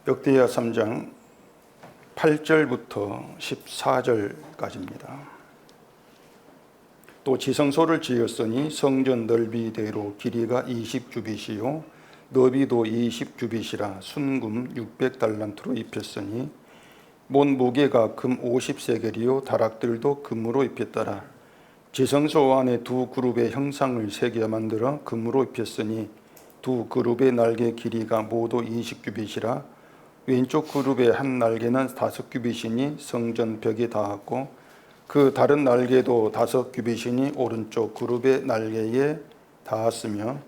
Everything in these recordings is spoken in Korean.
역대하 3장 8절부터 14절까지입니다. 또 지성소를 지었으니 성전 넓이대로 길이가 20규빗이요 너비도 20규빗이라 순금 600달란트로 입혔으니 못 무게가 금 50세겔이요 다락들도 금으로 입혔더라. 지성소 안에 두 그룹의 형상을 새겨 만들어 금으로 입혔으니 두 그룹의 날개 길이가 모두 20규빗이라 왼쪽 그룹의 한 날개는 5규빗이니 성전 벽에 닿았고 그 다른 날개도 5규빗이니 오른쪽 그룹의 날개에 닿았으며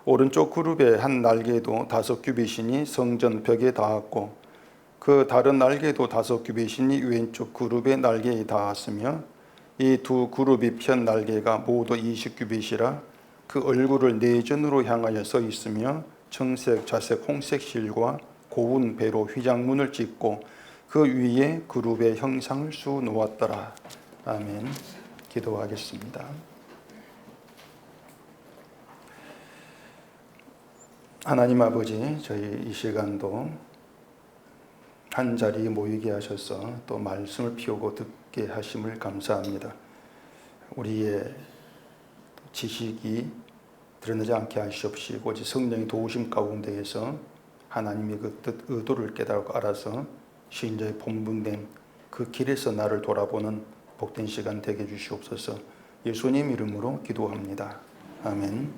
오른쪽 그룹의 한 날개도 5규빗이니 성전 벽에 닿았고 그 다른 날개도 5규빗이니 왼쪽 그룹의 날개에 닿았으며 이 두 그룹이 편 날개가 모두 20규빗이라 그 얼굴을 내전으로 향하여 서 있으며 청색, 자색, 홍색 실과 고운 배로 휘장문을 짓고 그 위에 그룹의 형상을 수 놓았더라. 아멘. 기도하겠습니다. 하나님 아버지, 저희 이 시간도 한 자리에 모이게 하셔서 또 말씀을 피우고 듣게 하심을 감사합니다. 우리의 지식이 드러나지 않게 하시옵시고 오직 성령의 도우심 가운데에서 하나님의 그 뜻, 의도를 깨달고 알아서 신자의 본분된 그 길에서 나를 돌아보는 복된 시간 되게 주시옵소서. 예수님 이름으로 기도합니다. 아멘.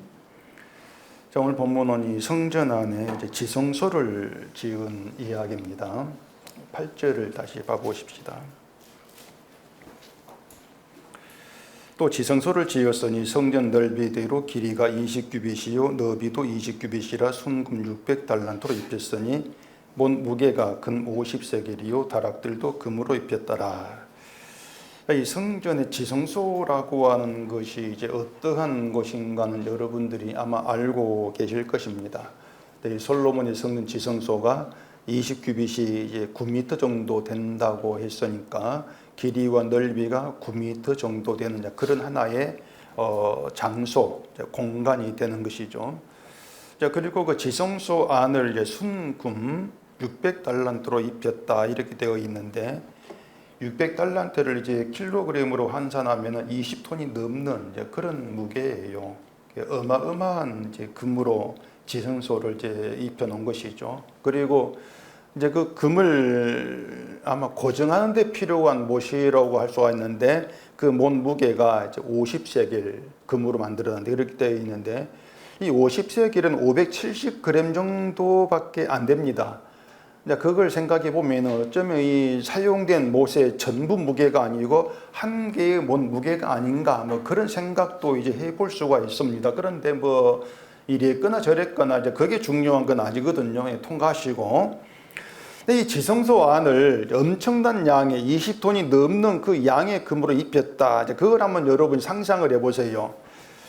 자, 오늘 본문은 이 성전 안에 이제 지성소를 지은 이야기입니다. 8절을 다시 봐보십시다. 또 지성소를 지었으니 성전 넓이대로 길이가 20규빗이요 너비도 20규빗이라 순금 600달란트로 입혔으니 못 무게가 금 50세겔이요 다락들도 금으로 입혔더라. 이 성전의 지성소라고 하는 것이 이제 어떠한 것인가는 여러분들이 아마 알고 계실 것입니다. 이 솔로몬의 성전 지성소가 20규빗이 이제 9m 정도 된다고 했으니까 길이와 넓이가 9m 정도 되는 그런 하나의 장소, 공간이 되는 것이죠. 자, 그리고 그 지성소 안을 이제 순금 600달란트로 입혔다 이렇게 되어 있는데 600달란트를 이제 킬로그램으로 환산하면 20톤이 넘는 이제 그런 무게예요. 어마어마한 이제 금으로 지성소를 이제 입혀 놓은 것이죠. 그리고 이제 그 금을 아마 고정하는 데 필요한 못이라고 할 수가 있는데 그 못 무게가 이제 50세겔 금으로 만들었는데 이렇게 되어 있는데 이 50세겔은 570g 정도밖에 안 됩니다. 이제 그걸 생각해 보면 어쩌면 이 사용된 못의 전부 무게가 아니고 한 개의 못 무게가 아닌가 뭐 그런 생각도 이제 해볼 수가 있습니다. 그런데 뭐 이랬거나 저랬거나 이제 그게 중요한 건 아니거든요. 통과하시고. 이 지성소 안을 엄청난 양의 20톤이 넘는 그 양의 금으로 입혔다. 이제 그걸 한번 여러분 상상을 해보세요.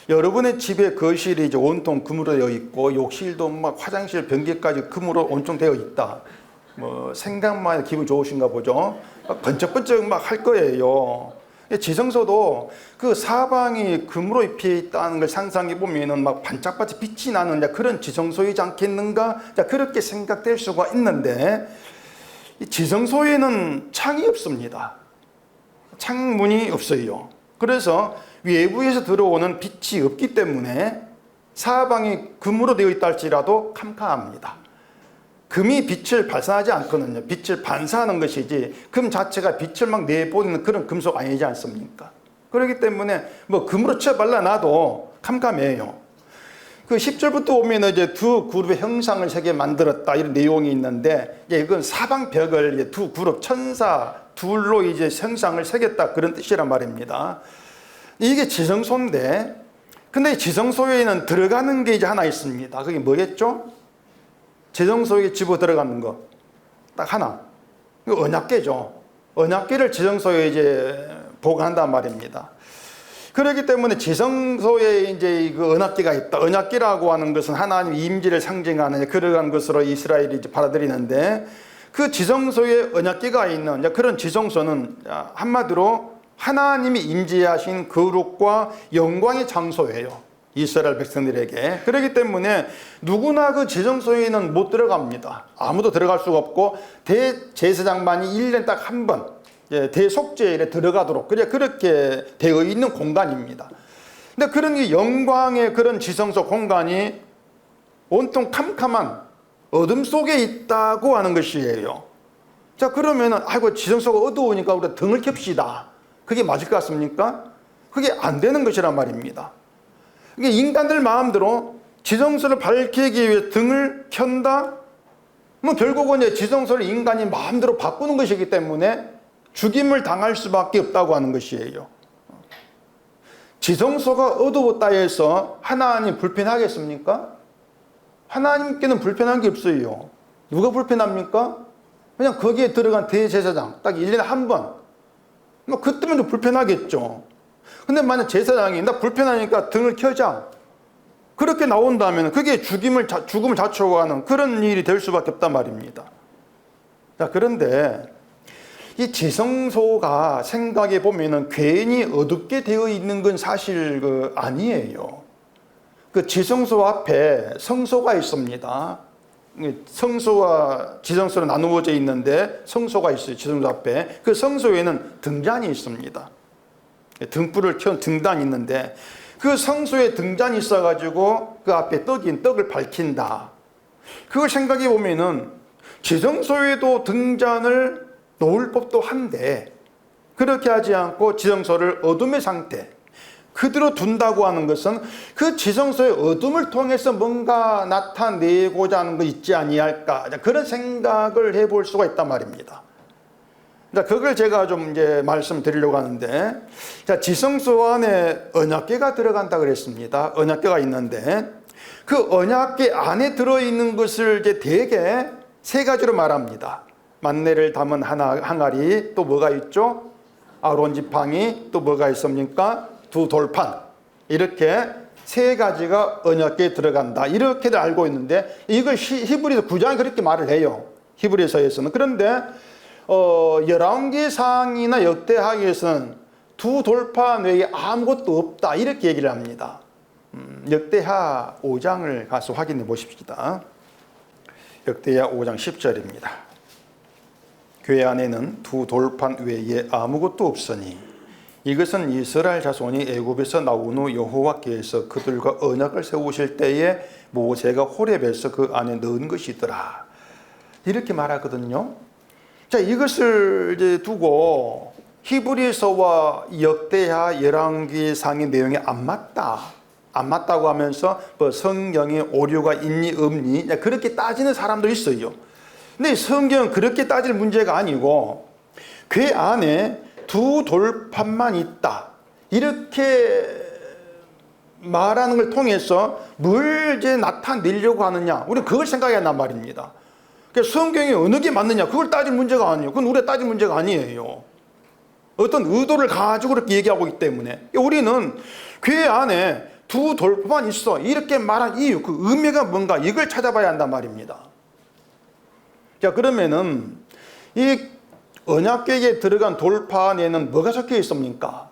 여러분의 집의 거실이 이제 온통 금으로 되어 있고 욕실도 막 화장실 변기까지 금으로 온통 되어 있다. 뭐 생각만 해도 기분 좋으신가 보죠. 막 번쩍번쩍 막 할 거예요. 지성소도 그 사방이 금으로 입혀 있다는 걸 상상해 보면은 막 반짝반짝 빛이 나는 그런 지성소이지 않겠는가? 그렇게 생각될 수가 있는데 이 지성소에는 창이 없습니다. 창문이 없어요. 그래서 외부에서 들어오는 빛이 없기 때문에 사방이 금으로 되어 있다 할지라도 캄캄합니다. 금이 빛을 발산하지 않거든요. 빛을 반사하는 것이지 금 자체가 빛을 막 내보이는 그런 금속 아니지 않습니까? 그렇기 때문에 뭐 금으로 쳐 발라놔도 캄캄해요. 그 10절부터 보면 이제 두 그룹의 형상을 새겨 만들었다 이런 내용이 있는데 이건 사방벽을 이제 두 그룹 천사 둘로 이제 형상을 새겼다 그런 뜻이란 말입니다. 이게 지성소인데 근데 지성소에는 들어가는 게 이제 하나 있습니다. 그게 뭐겠죠? 지성소에 집어 들어가는 거 딱 하나. 이거 언약궤죠. 언약궤를 지성소에 이제 보관한단 말입니다. 그렇기 때문에 지성소에 이제 그 언약궤가 있다. 언약궤라고 하는 것은 하나님의 임재를 상징하는 그러한 것으로 이스라엘이 이제 받아들이는데 그 지성소에 언약궤가 있는 그런 지성소는 한마디로 하나님이 임재하신 거룩과 영광의 장소예요. 이스라엘 백성들에게. 그렇기 때문에 누구나 그 지성소에는 못 들어갑니다. 아무도 들어갈 수가 없고 대제사장만이 1년에 딱 한 번 대속죄일에 들어가도록 그렇게 되어 있는 공간입니다. 근데 그런 이 영광의 그런 지성소 공간이 온통 캄캄한 어둠 속에 있다고 하는 것이에요. 자, 그러면은 아이고 지성소가 어두우니까 우리가 등을 켭시다. 그게 맞을 것 같습니까? 그게 안 되는 것이란 말입니다. 이게 인간들 마음대로 지성소를 밝히기 위해 등을 켠다? 뭐 결국은 이제 지성소를 인간이 마음대로 바꾸는 것이기 때문에 죽임을 당할 수밖에 없다고 하는 것이에요. 지성소가 어두웠다 해서 하나님 불편하겠습니까? 하나님께는 불편한 게 없어요. 누가 불편합니까? 그냥 거기에 들어간 대제사장 딱 1년에 한 번. 뭐 그때면 좀 불편하겠죠. 근데 만약 제사장이 나 불편하니까 등을 켜자. 그렇게 나온다면 그게 죽음을 자초하는 그런 일이 될 수밖에 없단 말입니다. 자, 그런데 이 지성소가 생각해 보면은 괜히 어둡게 되어 있는 건 사실 아니에요. 그 지성소 앞에 성소가 있습니다. 성소와 지성소로 나누어져 있는데 성소가 있어요. 지성소 앞에. 그 성소에는 등잔이 있습니다. 등불을 켠 등단이 있는데 그 성소에 등잔이 있어가지고 그 앞에 떡을 밝힌다. 그걸 생각해 보면은 지성소에도 등잔을 놓을 법도 한데 그렇게 하지 않고 지성소를 어둠의 상태 그대로 둔다고 하는 것은 그 지성소의 어둠을 통해서 뭔가 나타내고자 하는 거 있지 아니할까 그런 생각을 해볼 수가 있단 말입니다. 자, 그걸 제가 좀 이제 말씀드리려고 하는데, 자, 지성소 안에 언약궤가 들어간다 그랬습니다. 언약궤가 있는데 그 언약궤 안에 들어있는 것을 이제 대개 세 가지로 말합니다. 만내를 담은 항아리, 또 뭐가 있죠? 아론 지팡이, 또 뭐가 있습니까? 두 돌판. 이렇게 세 가지가 언약궤에 들어간다. 이렇게들 알고 있는데 이걸 히브리서 9장에 그렇게 말을 해요. 히브리서에서는. 그런데 열왕기상이나 역대하에서는 두 돌판 외에 아무것도 없다. 이렇게 얘기를 합니다. 역대하 5장을 가서 확인해 보십시다. 역대하 5장 10절입니다. 궤 안에는 두 돌판 외에 아무것도 없으니 이것은 이스라엘 자손이 애굽에서 나온 후 여호와께서 그들과 언약을 세우실 때에 모세가 호렙에서 그 안에 넣은 것이더라. 이렇게 말하거든요. 자, 이것을 이제 두고 히브리서와 역대하 열왕기상의 내용이 안 맞다고 하면서 뭐 성경에 오류가 있니 없니 그렇게 따지는 사람도 있어요. 근데 성경은 그렇게 따질 문제가 아니고 궤 안에 두 돌판만 있다 이렇게 말하는 걸 통해서 뭘 이제 나타내려고 하느냐 우리는 그걸 생각해야 한단 말입니다. 성경이 어느 게 맞느냐 그걸 따질 문제가 아니에요. 그건 우리가 따질 문제가 아니에요. 어떤 의도를 가지고 그렇게 얘기하고 있기 때문에 우리는 궤 안에 두 돌판만 있어 이렇게 말한 이유 그 의미가 뭔가 이걸 찾아봐야 한단 말입니다. 자, 그러면은 이 언약궤에 들어간 돌판에는 뭐가 적혀 있습니까?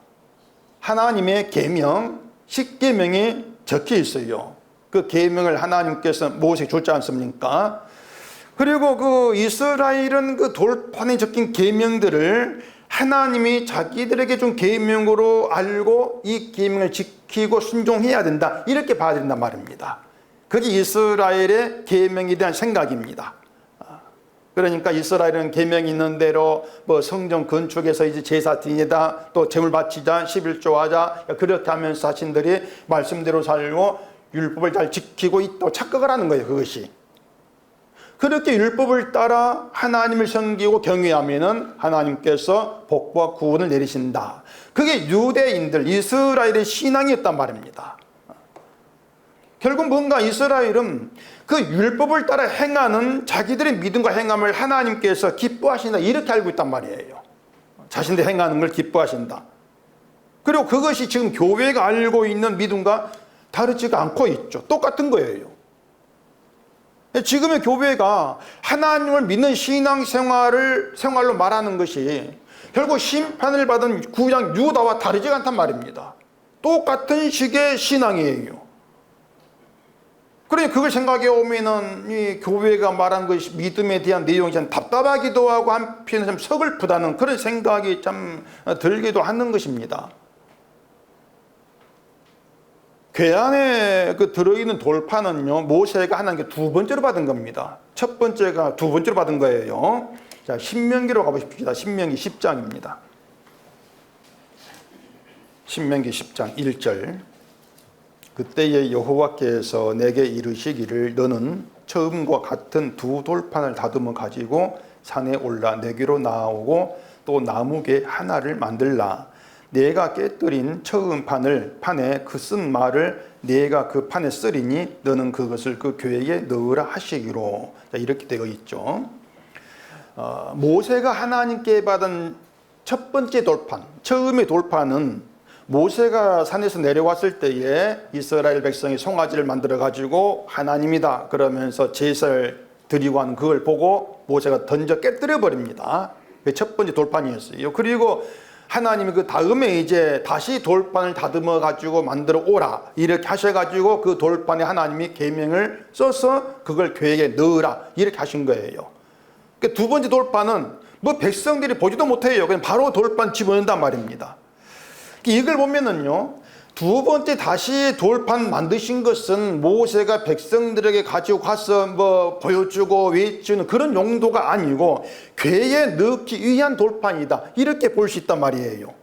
하나님의 계명 10계명이 적혀 있어요. 그 계명을 하나님께서 모세에게 줬지 않습니까? 그리고 그 이스라엘은 그 돌판에 적힌 계명들을 하나님이 자기들에게 준 계명으로 알고 이 계명을 지키고 순종해야 된다 이렇게 봐야 된단 말입니다. 그게 이스라엘의 계명에 대한 생각입니다. 그러니까 이스라엘은 계명이 있는 대로 뭐 성전 건축에서 이제 제사 드리다 또 제물 바치자 11조 하자 그렇게 하면서 자신들이 말씀대로 살고 율법을 잘 지키고 있다고 착각을 하는 거예요. 그것이 그렇게 율법을 따라 하나님을 섬기고 경외하면은 하나님께서 복과 구원을 내리신다. 그게 유대인들 이스라엘의 신앙이었단 말입니다. 결국 뭔가 이스라엘은 그 율법을 따라 행하는 자기들의 믿음과 행함을 하나님께서 기뻐하신다 이렇게 알고 있단 말이에요. 자신들이 행하는 걸 기뻐하신다. 그리고 그것이 지금 교회가 알고 있는 믿음과 다르지가 않고 있죠. 똑같은 거예요. 지금의 교회가 하나님을 믿는 신앙생활로 말하는 것이 결국 심판을 받은 구약 유다와 다르지 않단 말입니다. 똑같은 식의 신앙이에요. 그러니 그걸 생각해 오면은 이 교회가 말한 것이 믿음에 대한 내용이 참 답답하기도 하고 한편에 좀 서글프다는 그런 생각이 참 들기도 하는 것입니다. 궤안에 그 들어있는 돌판은요, 모세가 하나님께 두 번째로 받은 겁니다. 첫 번째가 두 번째로 받은 거예요. 자, 신명기로 가보십시다. 신명기 10장입니다. 신명기 10장 1절. 그때에 여호와께서 내게 이르시기를 너는 처음과 같은 두 돌판을 다듬어 가지고 산에 올라 내게로 나오고 또 나무개 하나를 만들라. 내가 깨뜨린 처음 판에 그 쓴 말을 내가 그 판에 쓰리니 너는 그것을 그 궤에 넣으라 하시기로. 자, 이렇게 되어 있죠. 모세가 하나님께 받은 첫 번째 돌판, 처음의 돌판은 모세가 산에서 내려왔을 때에 이스라엘 백성이 송아지를 만들어 가지고 하나님이다 그러면서 제사를 드리고 하는 그걸 보고 모세가 던져 깨뜨려 버립니다. 그게 첫 번째 돌판이었어요. 그리고 하나님이 그 다음에 이제 다시 돌판을 다듬어 가지고 만들어 오라 이렇게 하셔가지고 그 돌판에 하나님이 계명을 써서 그걸 궤에 넣으라 이렇게 하신 거예요. 그러니까 두 번째 돌판은 뭐 백성들이 보지도 못해요. 그냥 바로 돌판 집어넣는단 말입니다. 이걸 보면은요, 두 번째 다시 돌판 만드신 것은 모세가 백성들에게 가지고 가서 뭐 보여주고 외치는 그런 용도가 아니고 궤에 넣기 위한 돌판이다 이렇게 볼 수 있단 말이에요.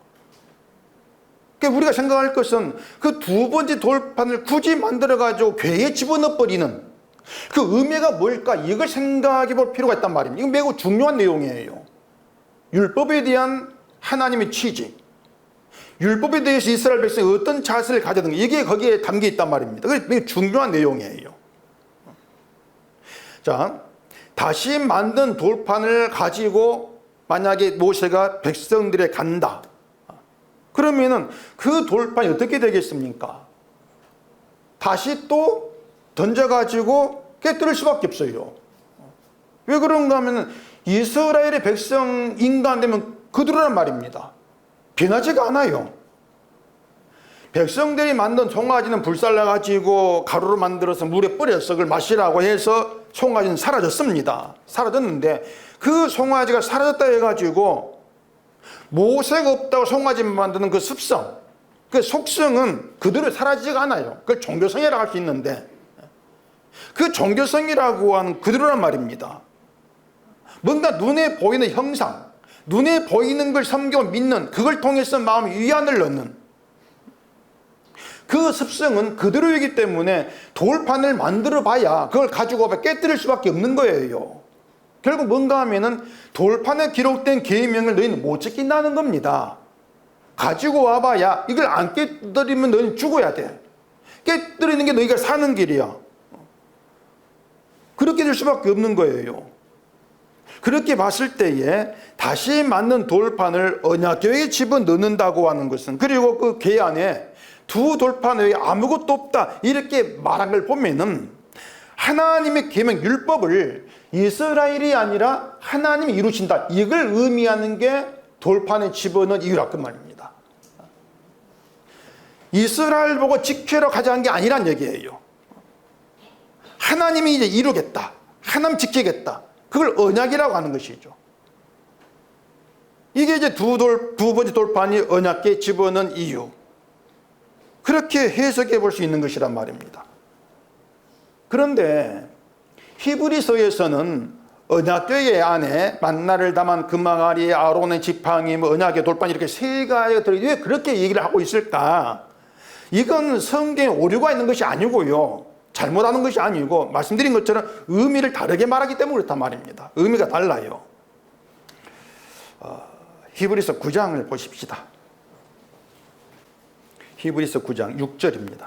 그러니까 우리가 생각할 것은 그 두 번째 돌판을 굳이 만들어 가지고 궤에 집어넣어 버리는 그 의미가 뭘까 이걸 생각해 볼 필요가 있단 말입니다. 이건 매우 중요한 내용이에요. 율법에 대한 하나님의 취지, 율법에 대해서 이스라엘 백성이 어떤 자세를 가져든 이게 거기에 담겨 있단 말입니다. 그게 매우 중요한 내용이에요. 자, 다시 만든 돌판을 가지고 만약에 모세가 백성들에 간다. 그러면은 그 돌판이 어떻게 되겠습니까? 다시 또 던져가지고 깨뜨릴 수밖에 없어요. 왜 그런가 하면은 이스라엘의 백성 인간 되면 그들이란 말입니다. 변하지가 않아요. 백성들이 만든 송아지는 불살라가지고 가루로 만들어서 물에 뿌려서 그걸 마시라고 해서 송아지는 사라졌습니다. 사라졌는데 그 송아지가 사라졌다 해가지고 모세가 없다고 송아지만 만드는 그 습성, 그 속성은 그대로 사라지지가 않아요. 그걸 종교성이라고 할 수 있는데 그 종교성이라고 하는 그대로란 말입니다. 뭔가 눈에 보이는 형상, 눈에 보이는 걸 섬기고 믿는 그걸 통해서 마음에 위안을 넣는 그 습성은 그대로이기 때문에 돌판을 만들어 봐야 그걸 가지고 깨뜨릴 수밖에 없는 거예요. 결국 뭔가 하면은 돌판에 기록된 계명을 너희는 못 지킨다는 겁니다. 가지고 와봐야 이걸 안 깨뜨리면 너희는 죽어야 돼. 깨뜨리는 게 너희가 사는 길이야. 그렇게 될 수밖에 없는 거예요. 그렇게 봤을 때에 다시 만든 돌판을 언약궤에 집어넣는다고 하는 것은, 그리고 그 궤 안에 두 돌판 외에 아무것도 없다 이렇게 말한 걸 보면은 하나님의 계명 율법을 이스라엘이 아니라 하나님이 이루신다 이걸 의미하는 게 돌판에 집어넣은 이유라 그 말입니다. 이스라엘 보고 지켜라 가자는 게 아니란 얘기예요. 하나님이 이제 이루겠다, 하나님 지키겠다, 그걸 언약이라고 하는 것이죠. 이게 이제 두 번째 돌판이 언약궤에 집어넣은 이유, 그렇게 해석해 볼 수 있는 것이란 말입니다. 그런데 히브리서에서는 언약궤 안에 만나를 담은 금항아리, 아론의 지팡이, 언약궤 돌판 이렇게 세 가지가 들어 왜 그렇게 얘기를 하고 있을까? 이건 성경에 오류가 있는 것이 아니고요, 잘못하는 것이 아니고 말씀드린 것처럼 의미를 다르게 말하기 때문에 그렇단 말입니다. 의미가 달라요. 히브리서 9장을 보십시다. 히브리서 9장 6절입니다.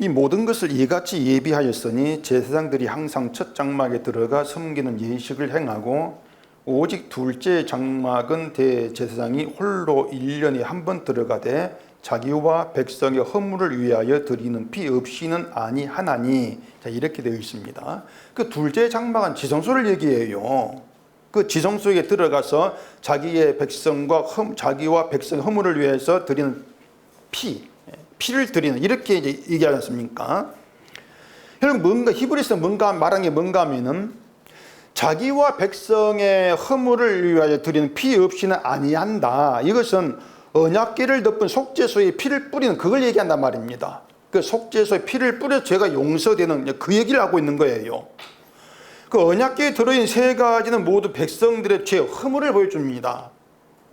이 모든 것을 이같이 예비하였으니 제사장들이 항상 첫 장막에 들어가 섬기는 예식을 행하고 오직 둘째 장막은 대제사장이 홀로 1년에 한 번 들어가되 자기와 백성의 허물을 위하여 드리는 피 없이는 아니하나니. 자, 이렇게 되어 있습니다. 그 둘째 장막은 지성소를 얘기해요. 그 지성소에 들어가서 자기와 백성의 허물을 위해서 드리는 피 피를 드리는, 이렇게 이제 얘기하지 않습니까? 결국 뭔가, 히브리서 뭔가 말한 게 뭔가 하면은 자기와 백성의 허물을 위하여 드리는 피 없이는 아니한다. 이것은 언약궤를 덮은 속죄소에 피를 뿌리는 그걸 얘기한단 말입니다. 그 속죄소에 피를 뿌려 죄가 용서되는 그 얘기를 하고 있는 거예요. 그 언약궤에 들어있는 세 가지는 모두 백성들의 죄, 허물을 보여줍니다.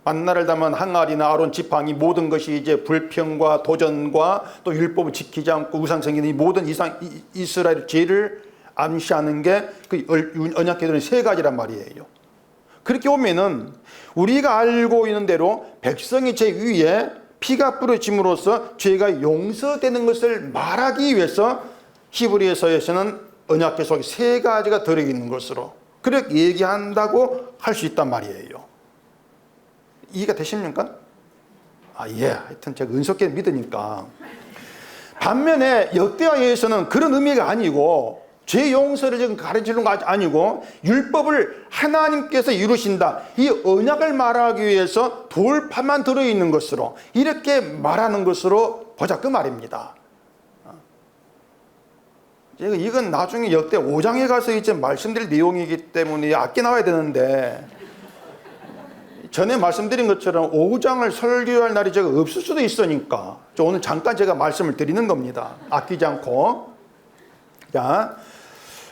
만나를 담은 항아리나 아론 지팡이, 모든 것이 이제 불평과 도전과 또 율법을 지키지 않고 우상 섬기는 이 모든 이스라엘 죄를 암시하는 게 그 언약궤에 들어있는 세 가지란 말이에요. 그렇게 보면은 우리가 알고 있는 대로 백성의 죄 위에 피가 뿌려짐으로써 죄가 용서되는 것을 말하기 위해서 히브리서에서는 언약궤 속에 세 가지가 들어있는 것으로 그렇게 얘기한다고 할 수 있단 말이에요. 이해가 되십니까? 예. 하여튼 제가 은속게 믿으니까. 반면에 역대하에서는 그런 의미가 아니고 죄 용서를 지금 가르치는 거 아니고 율법을 하나님께서 이루신다. 이 언약을 말하기 위해서 돌파만 들어있는 것으로 이렇게 말하는 것으로 보자 그 말입니다. 이건 나중에 역대 5장에 가서 이제 말씀드릴 내용이기 때문에 아껴 나와야 되는데 전에 말씀드린 것처럼 5장을 설교할 날이 제가 없을 수도 있으니까 오늘 잠깐 제가 말씀을 드리는 겁니다. 아끼지 않고. 자,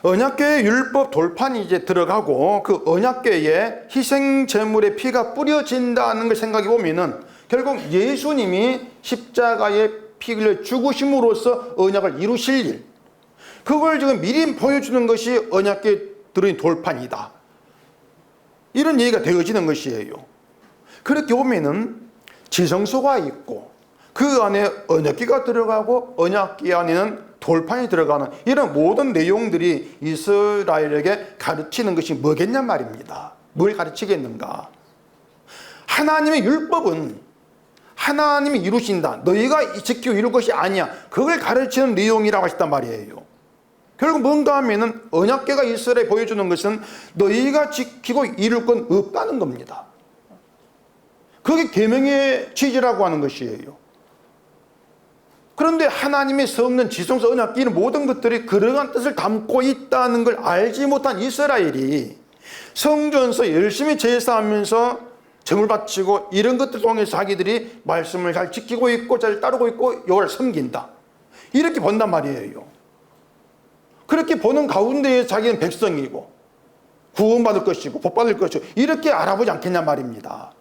언약궤의 율법 돌판이 이제 들어가고 그 언약궤에 희생 제물의 피가 뿌려진다는 걸 생각해 보면은 결국 예수님이 십자가에 피를 죽으심으로써 언약을 이루실 일, 그걸 지금 미리 보여주는 것이 언약궤에 들어있는 돌판이다. 이런 얘기가 되어지는 것이에요. 그렇게 보면은 지성소가 있고 그 안에 언약궤가 들어가고 언약궤 안에는 돌판이 들어가는 이런 모든 내용들이 이스라엘에게 가르치는 것이 뭐겠냐 말입니다. 뭘 가르치겠는가? 하나님의 율법은 하나님이 이루신다. 너희가 지키고 이룰 것이 아니야. 그걸 가르치는 내용이라고 하셨단 말이에요. 결국 뭔가 하면은 언약궤가 이스라엘에 보여주는 것은 너희가 지키고 이룰 건 없다는 겁니다. 그게 계명의 취지라고 하는 것이에요. 그런데 하나님의 성는 지성소 언약궤 이런 모든 것들이 그러한 뜻을 담고 있다는 걸 알지 못한 이스라엘이 성전에서 열심히 제사하면서 제물 바치고 이런 것들 통해서 자기들이 말씀을 잘 지키고 있고 잘 따르고 있고 여호와를 섬긴다. 이렇게 본단 말이에요. 그렇게 보는 가운데에 자기는 백성이고 구원받을 것이고 복받을 것이고 이렇게 알아보지 않겠냐 말입니다.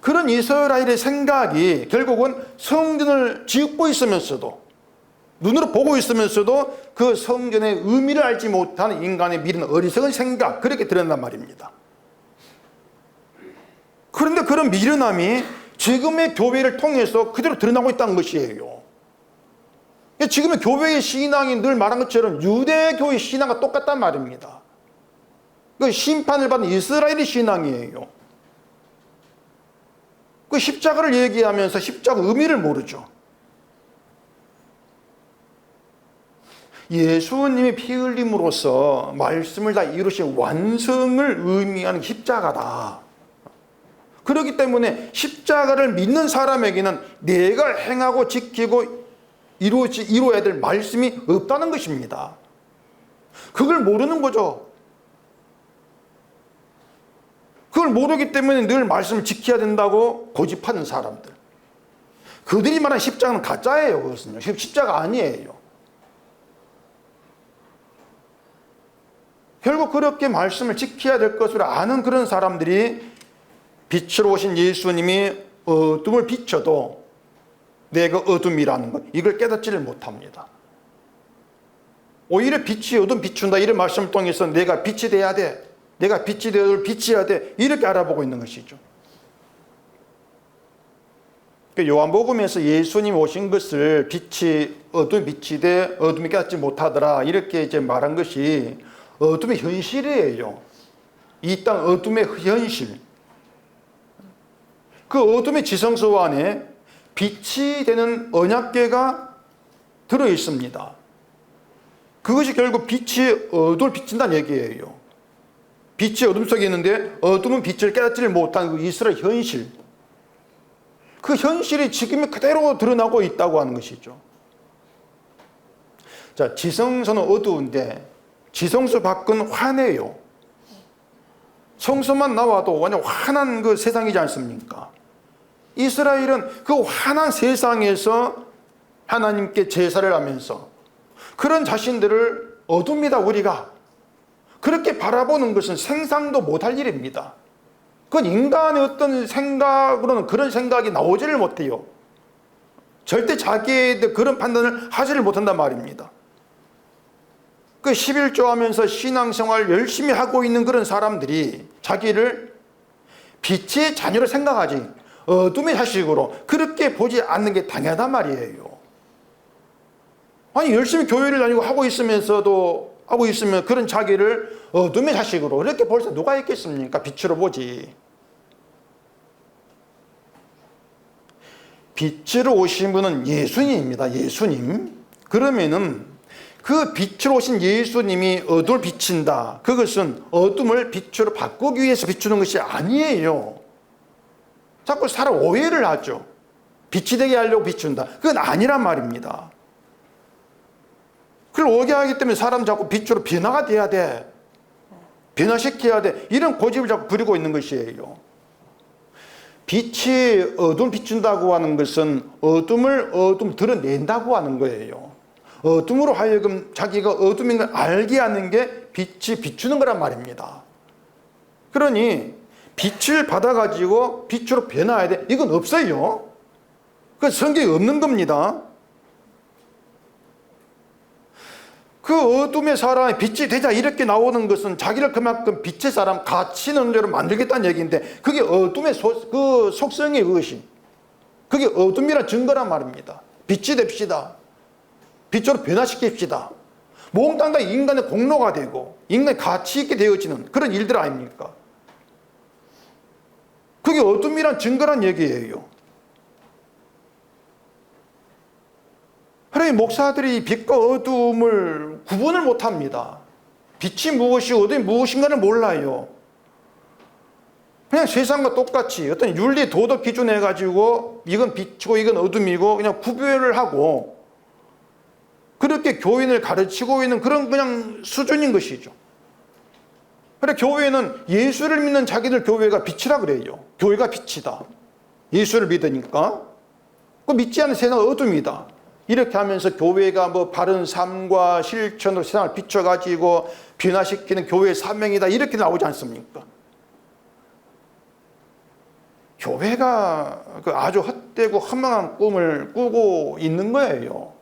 그런 이스라엘의 생각이 결국은 성전을 짓고 있으면서도 눈으로 보고 있으면서도 그 성전의 의미를 알지 못하는 인간의 미련 어리석은 생각, 그렇게 드러난단 말입니다. 그런데 그런 미련함이 지금의 교회를 통해서 그대로 드러나고 있다는 것이에요. 지금의 교회의 신앙이 늘 말한 것처럼 유대교의 신앙과 똑같단 말입니다. 그 심판을 받는 이스라엘의 신앙이에요. 그 십자가를 얘기하면서 십자가 의미를 모르죠. 예수님이 피 흘림으로써 말씀을 다 이루신 완성을 의미하는 십자가다. 그렇기 때문에 십자가를 믿는 사람에게는 내가 행하고 지키고 이루어야 될 말씀이 없다는 것입니다. 그걸 모르는 거죠. 그걸 모르기 때문에 늘 말씀을 지켜야 된다고 고집하는 사람들. 그들이 말하는 십자가는 가짜예요. 그것은요. 십자가 아니에요. 결국 그렇게 말씀을 지켜야 될 것을 아는 그런 사람들이 빛으로 오신 예수님이 어둠을 비춰도 내가 어둠이라는 것, 이걸 깨닫지를 못합니다. 오히려 빛이 어둠 비춘다 이런 말씀을 통해서 내가 빛이 돼야 돼, 내가 빛이 되어 비치해야 돼, 이렇게 알아보고 있는 것이죠. 요한복음에서 예수님 오신 것을 빛이 어둠 빛이 돼 어둠이 깨닫지 못하더라 이렇게 이제 말한 것이 어둠의 현실이에요. 이 땅 어둠의 현실. 그 어둠의 지성소 안에 빛이 되는 언약궤가 들어 있습니다. 그것이 결국 빛이 어둠을 비친다는 얘기예요. 빛이 어둠 속에 있는데 어둠은 빛을 깨닫지를 못한 그 이스라엘 현실. 그 현실이 지금 그대로 드러나고 있다고 하는 것이죠. 자, 지성소는 어두운데 지성소 밖은 환해요. 성소만 나와도 완전 환한 그 세상이지 않습니까? 이스라엘은 그 환한 세상에서 하나님께 제사를 하면서 그런 자신들을 어둡니다. 우리가 그렇게 바라보는 것은 생상도 못할 일입니다. 그건 인간의 어떤 생각으로는 그런 생각이 나오지를 못해요. 절대 자기에 대해 그런 판단을 하지를 못한단 말입니다. 그 11조 하면서 신앙생활 열심히 하고 있는 그런 사람들이 자기를 빛의 자녀로 생각하지 어둠의 자식으로 그렇게 보지 않는 게 당연하단 말이에요. 아니 열심히 교회를 다니고 하고 있으면 그런 자기를 어둠의 자식으로 그렇게 볼 수 누가 있겠습니까? 빛으로 보지. 빛으로 오신 분은 예수님입니다. 예수님. 그러면은 그 빛으로 오신 예수님이 어둠을 비친다. 그것은 어둠을 빛으로 바꾸기 위해서 비추는 것이 아니에요. 자꾸 사람 오해를 하죠. 빛이 되게 하려고 비춘다. 그건 아니란 말입니다. 그걸 오게 하기 때문에 사람 자꾸 빛으로 변화가 돼야 돼. 변화시켜야 돼. 이런 고집을 자꾸 부리고 있는 것이에요. 빛이 어둠을 비춘다고 하는 것은 어둠을 드러낸다고 하는 거예요. 어둠으로 하여금 자기가 어둠인 걸 알게 하는 게 빛이 비추는 거란 말입니다. 그러니 빛을 받아가지고 빛으로 변화해야 돼. 이건 없어요. 그건 성경에 없는 겁니다. 그 어둠의 사람이 빛이 되자 이렇게 나오는 것은 자기를 그만큼 빛의 사람, 가치 있는 존재로 만들겠다는 얘기인데 그게 어둠의 그 속성의 의식. 그게 어둠이란 증거란 말입니다. 빛이 됩시다. 빛으로 변화시킵시다. 몽땅 다 인간의 공로가 되고 인간의 가치 있게 되어지는 그런 일들 아닙니까? 그게 어둠이란 증거란 얘기예요. 그러니 목사들이 빛과 어둠을 구분을 못합니다. 빛이 무엇이고 어둠이 무엇인가를 몰라요. 그냥 세상과 똑같이 어떤 윤리 도덕 기준에 가지고 이건 빛이고 이건 어둠이고 그냥 구별을 하고 그렇게 교인을 가르치고 있는 그런 그냥 수준인 것이죠. 그래 교회는 예수를 믿는 자기들 교회가 빛이라 그래요. 교회가 빛이다. 예수를 믿으니까. 그 믿지 않는 세상은 어둠이다. 이렇게 하면서 교회가 뭐 바른 삶과 실천으로 세상을 비춰가지고 변화시키는 교회의 사명이다. 이렇게 나오지 않습니까? 교회가 그 아주 헛되고 허망한 꿈을 꾸고 있는 거예요.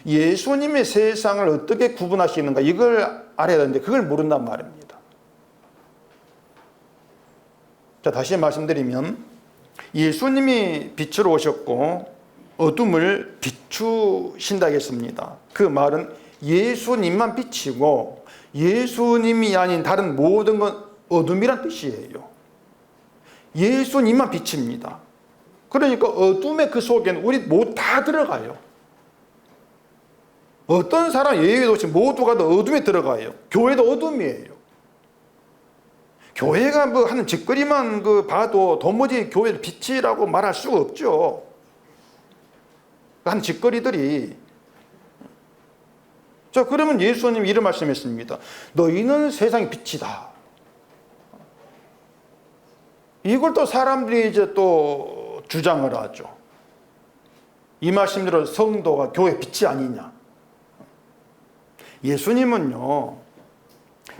예수님의 세상을 어떻게 구분하시는가 이걸 알아야 되는데 그걸 모른단 말입니다. 자, 다시 말씀드리면 예수님이 빛으로 오셨고 어둠을 비추신다 했습니다. 그 말은 예수님만 빛이고 예수님이 아닌 다른 모든 건 어둠이란 뜻이에요. 예수님만 빛입니다. 그러니까 어둠의 그 속에는 우리 모두 다 들어가요. 어떤 사람 예외도 없이 모두가 다 어둠에 들어가요. 교회도 어둠이에요. 교회가 뭐 하는 짓거리만 그 봐도 도무지 교회를 빛이라고 말할 수가 없죠. 하는 짓거리들이. 자, 그러면 예수님이 이런 말씀했습니다. 너희는 세상의 빛이다. 이걸 또 사람들이 이제 또 주장을 하죠. 이 말씀대로 성도가 교회 빛이 아니냐. 예수님은요,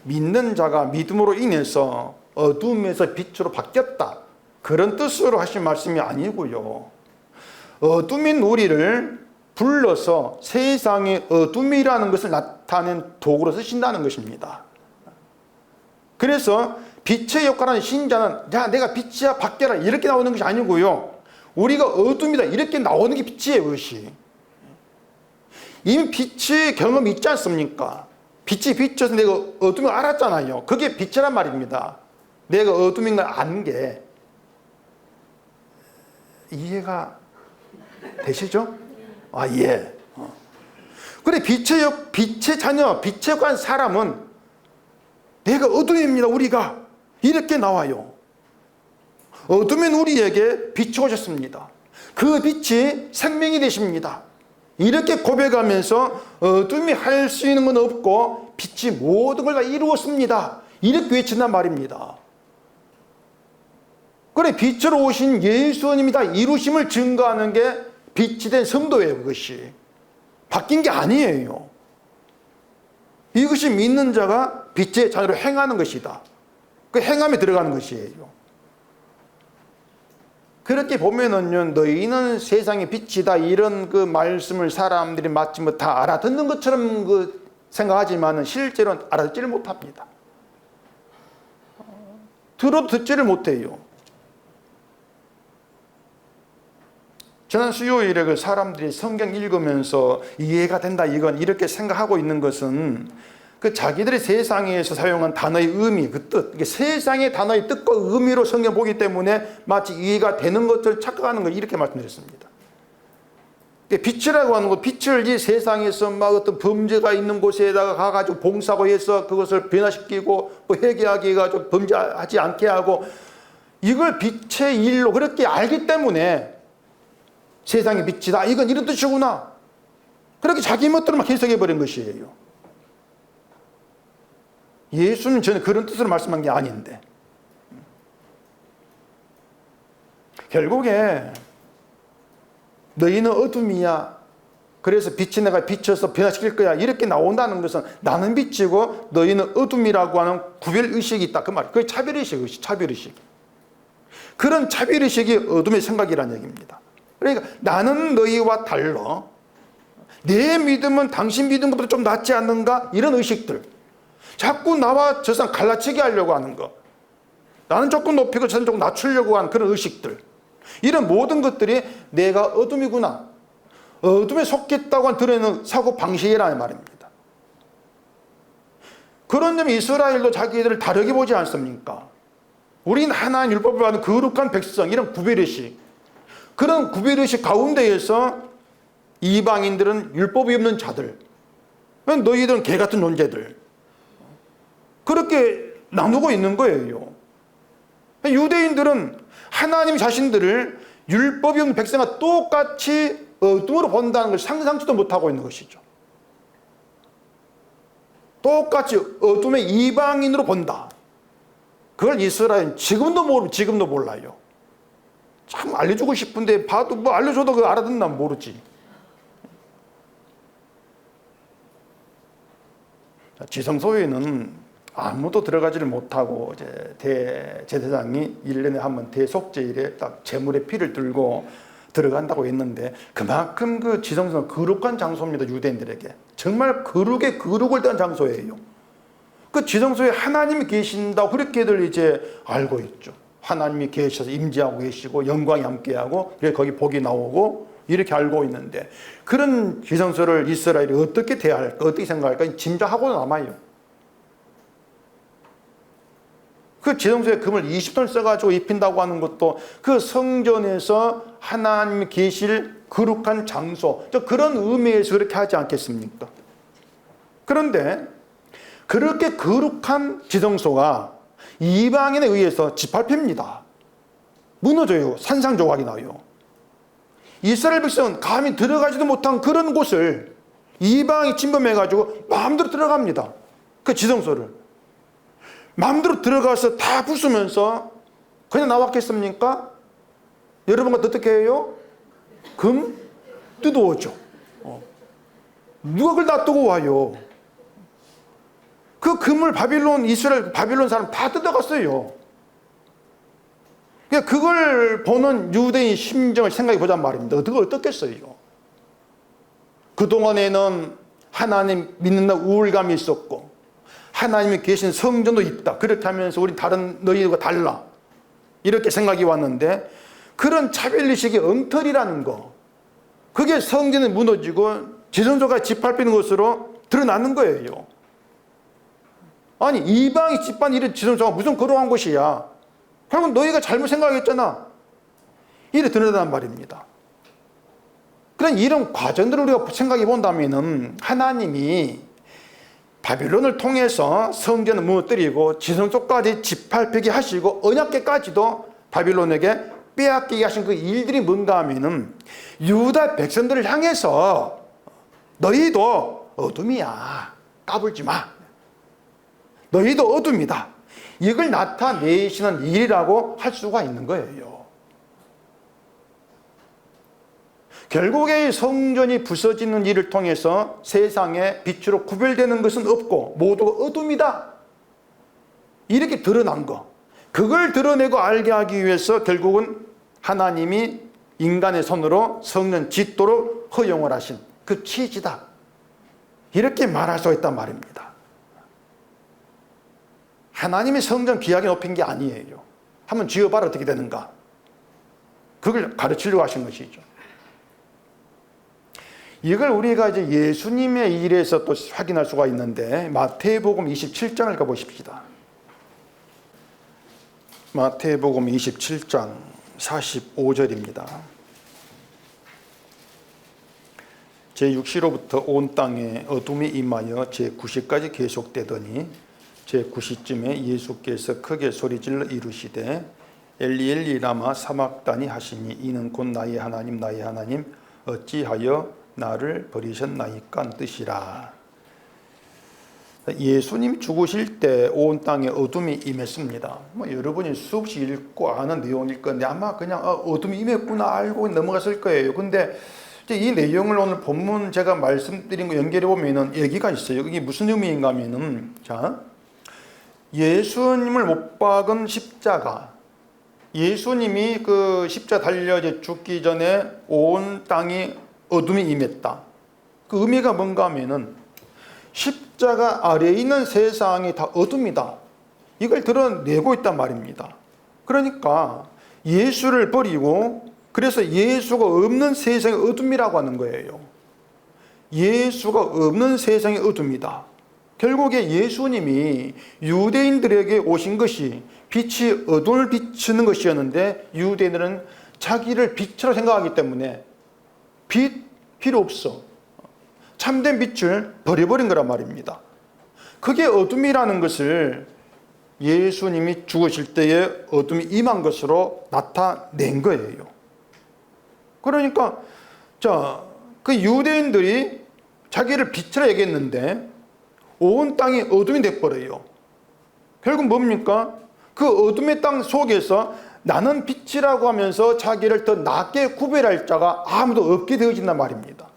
믿는 자가 믿음으로 인해서 어둠에서 빛으로 바뀌었다. 그런 뜻으로 하신 말씀이 아니고요. 어둠인 우리를 불러서 세상의 어둠이라는 것을 나타낸 도구로 쓰신다는 것입니다. 그래서 빛의 역할하는 신자는 야 내가 빛이야 바뀌어라 이렇게 나오는 것이 아니고요. 우리가 어둠이다 이렇게 나오는 게 빛이에요. 그것이. 이미 빛의 경험이 있지 않습니까? 빛이 비춰서 내가 어둠을 알았잖아요. 그게 빛이란 말입니다. 내가 어둠인 걸 아는 게 이해가 되시죠? 아, 예. 그래 빛의 자녀, 빛에 관한 사람은 내가 어둠입니다. 우리가 이렇게 나와요. 어둠인 우리에게 빛이 오셨습니다. 그 빛이 생명이 되십니다. 이렇게 고백하면서 어둠이 할 수 있는 건 없고 빛이 모든 걸 다 이루었습니다. 이렇게 외친단 말입니다. 그래, 빛으로 오신 예수님이 다 이루심을 증거하는 게 빛이 된 성도예요. 그것이 바뀐 게 아니에요. 이것이 믿는 자가 빛의 자녀로 행하는 것이다. 그 행함에 들어가는 것이에요. 그렇게 보면은요, 너희는 세상의 빛이다, 이런 그 말씀을 사람들이 마치 뭐 다 알아듣는 것처럼 생각하지만은 실제로는 알아듣지를 못합니다. 들어도 듣지를 못해요. 지난 수요일에 그 사람들이 성경 읽으면서 이해가 된다, 이건 이렇게 생각하고 있는 것은 그 자기들의 세상에서 사용한 단어의 의미, 그 뜻, 이게 세상의 단어의 뜻과 의미로 성경 보기 때문에 마치 이해가 되는 것을 착각하는 거, 이렇게 말씀드렸습니다. 빛이라고 하는 것, 빛을 이 세상에서 막 어떤 범죄가 있는 곳에다가 가가지고 봉사하고 해서 그것을 변화시키고 뭐 회개하게 해가지고 범죄하지 않게 하고, 이걸 빛의 일로 그렇게 알기 때문에 세상의 빛이다, 이건 이런 뜻이구나, 그렇게 자기 멋대로 막 해석해버린 것이에요. 예수는 전혀 그런 뜻으로 말씀한 게 아닌데, 결국에 너희는 어둠이야, 그래서 빛이 내가 비춰서 변화시킬 거야, 이렇게 나온다는 것은 나는 빛이고 너희는 어둠이라고 하는 구별의식이 있다, 그 말이에요. 그게 차별의식, 차별의식. 그런 차별의식이 어둠의 생각이라는 얘기입니다. 그러니까 나는 너희와 달라, 내 믿음은 당신 믿은 것보다 좀 낫지 않는가, 이런 의식들, 자꾸 나와 저 사람 갈라치게 하려고 하는 거, 나는 조금 높이고 저는 조금 낮추려고 하는 그런 의식들, 이런 모든 것들이 내가 어둠이구나, 어둠에 속했다고 한 드러내는 사고방식이라는 말입니다. 그런 점이 이스라엘도 자기들을 다르게 보지 않습니까? 우린 하나님 율법을 받은 거룩한 백성, 이런 구별의식, 그런 구별의식 가운데에서 이방인들은 율법이 없는 자들, 너희들은 개같은 존재들, 그렇게 나누고 있는 거예요. 유대인들은 하나님 자신들을 율법이 없는 백성과 똑같이 어둠으로 본다는 걸 상상치도 못하고 있는 것이죠. 똑같이 어둠의 이방인으로 본다. 그걸 이스라엘은 지금도 몰라요. 참 알려주고 싶은데 봐도 뭐 알려줘도 그거 알아듣나 모르지. 지성소에는 아무도 들어가지를 못하고 이제 대제사장이 1년에 한 번 대속제일에 딱 제물의 피를 들고 들어간다고 했는데, 그만큼 그 지성소는 거룩한 장소입니다. 유대인들에게 정말 거룩의 거룩을 더한 장소예요. 그 지성소에 하나님이 계신다고 그렇게들 이제 알고 있죠. 하나님이 계셔서 임재하고 계시고 영광이 함께하고, 그래서 거기 복이 나오고 이렇게 알고 있는데, 그런 지성소를 이스라엘이 어떻게 대할까, 어떻게 생각할까 짐작하고 남아요. 그 지성소에 금을 20톤 써가지고 입힌다고 하는 것도 그 성전에서 하나님이 계실 거룩한 장소, 그런 의미에서 그렇게 하지 않겠습니까? 그런데 그렇게 거룩한 지성소가 이방인에 의해서 짓밟힙니다. 무너져요. 산상조각이 나요. 이스라엘 백성은 감히 들어가지도 못한 그런 곳을 이방이 침범해가지고 마음대로 들어갑니다. 그 지성소를 마음대로 들어가서 다 부수면서 그냥 나왔겠습니까? 여러분과 어떻게 해요? 금 뜯어오죠. 누가 그걸 놔두고 와요? 그 금을 바빌론 사람 다 뜯어갔어요. 그러니까 그걸 보는 유대인 심정을 생각해 보자는 말입니다. 어떻겠어요? 그동안에는 하나님 믿는다 우울감이 있었고, 하나님이 계신 성전도 있다, 그렇게 하면서 우리 다른 너희들과 달라, 이렇게 생각이 왔는데, 그런 차별의식의 엉터리라는 거, 그게 성전이 무너지고 지성소가 짓밟히는 것으로 드러나는 거예요. 아니, 이방이 짓밟은 이런 지성소가 무슨 거룩한 곳이야, 결국 너희가 잘못 생각했잖아, 이래 드러난단 말입니다. 그런 이런 과정들을 우리가 생각해 본다면은, 하나님이 바빌론을 통해서 성전을 무너뜨리고 지성소까지 짓밟히게 하시고 언약궤까지도 바빌론에게 빼앗기게 하신 그 일들이 뭔가 하면은 유다 백성들을 향해서 너희도 어둠이야, 까불지 마, 너희도 어둠이다, 이걸 나타내시는 일이라고 할 수가 있는 거예요. 결국에 성전이 부서지는 일을 통해서 세상의 빛으로 구별되는 것은 없고 모두가 어둠이다, 이렇게 드러난 거, 그걸 드러내고 알게 하기 위해서 결국은 하나님이 인간의 손으로 성전 짓도록 허용을 하신 그 취지다, 이렇게 말할 수 있단 말입니다. 하나님이 성전 귀하게 높인 게 아니에요. 한번 지어봐라 어떻게 되는가, 그걸 가르치려고 하신 것이죠. 이걸 우리가 이제 예수님의 일에서 또 확인할 수가 있는데, 마태복음 27장을 가보십시다. 마태복음 27장 45절입니다. 제6시로부터 온 땅에 어둠이 임하여 제9시까지 계속되더니 제9시쯤에 예수께서 크게 소리질러 이르시되 엘리 엘리 라마 사막다니 하시니 이는 곧 나의 하나님 나의 하나님 어찌하여 나를 버리셨나이까 뜻이라. 예수님 죽으실 때 온 땅에 어둠이 임했습니다. 여러분이 수없이 읽고 아는 내용일 건데 아마 그냥 어둠이 임했구나 알고 넘어갔을 거예요. 근데 이 내용을 오늘 본문 제가 말씀드린 거 연결해 보면은 얘기가 있어요. 이게 무슨 의미인가 하면은, 자, 예수님을 못 박은 십자가, 예수님이 그 십자가 달려 죽기 전에 온 땅이 어둠이 임했다. 그 의미가 뭔가 하면은 십자가 아래에 있는 세상이 다 어둠이다, 이걸 드러내고 있단 말입니다. 그러니까 예수를 버리고, 그래서 예수가 없는 세상의 어둠이라고 하는 거예요. 예수가 없는 세상의 어둠이다. 결국에 예수님이 유대인들에게 오신 것이 빛이 어둠을 비추는 것이었는데, 유대인들은 자기를 빛으로 생각하기 때문에 빛 필요 없어, 참된 빛을 버려버린 거란 말입니다. 그게 어둠이라는 것을 예수님이 죽으실 때에 어둠이 임한 것으로 나타낸 거예요. 그러니까 그 유대인들이 자기를 빛으로 얘기했는데 온 땅이 어둠이 돼버려요. 결국 뭡니까? 그 어둠의 땅 속에서 나는 빛이라고 하면서 자기를 더 낮게 구별할 자가 아무도 없게 되어진단 말입니다.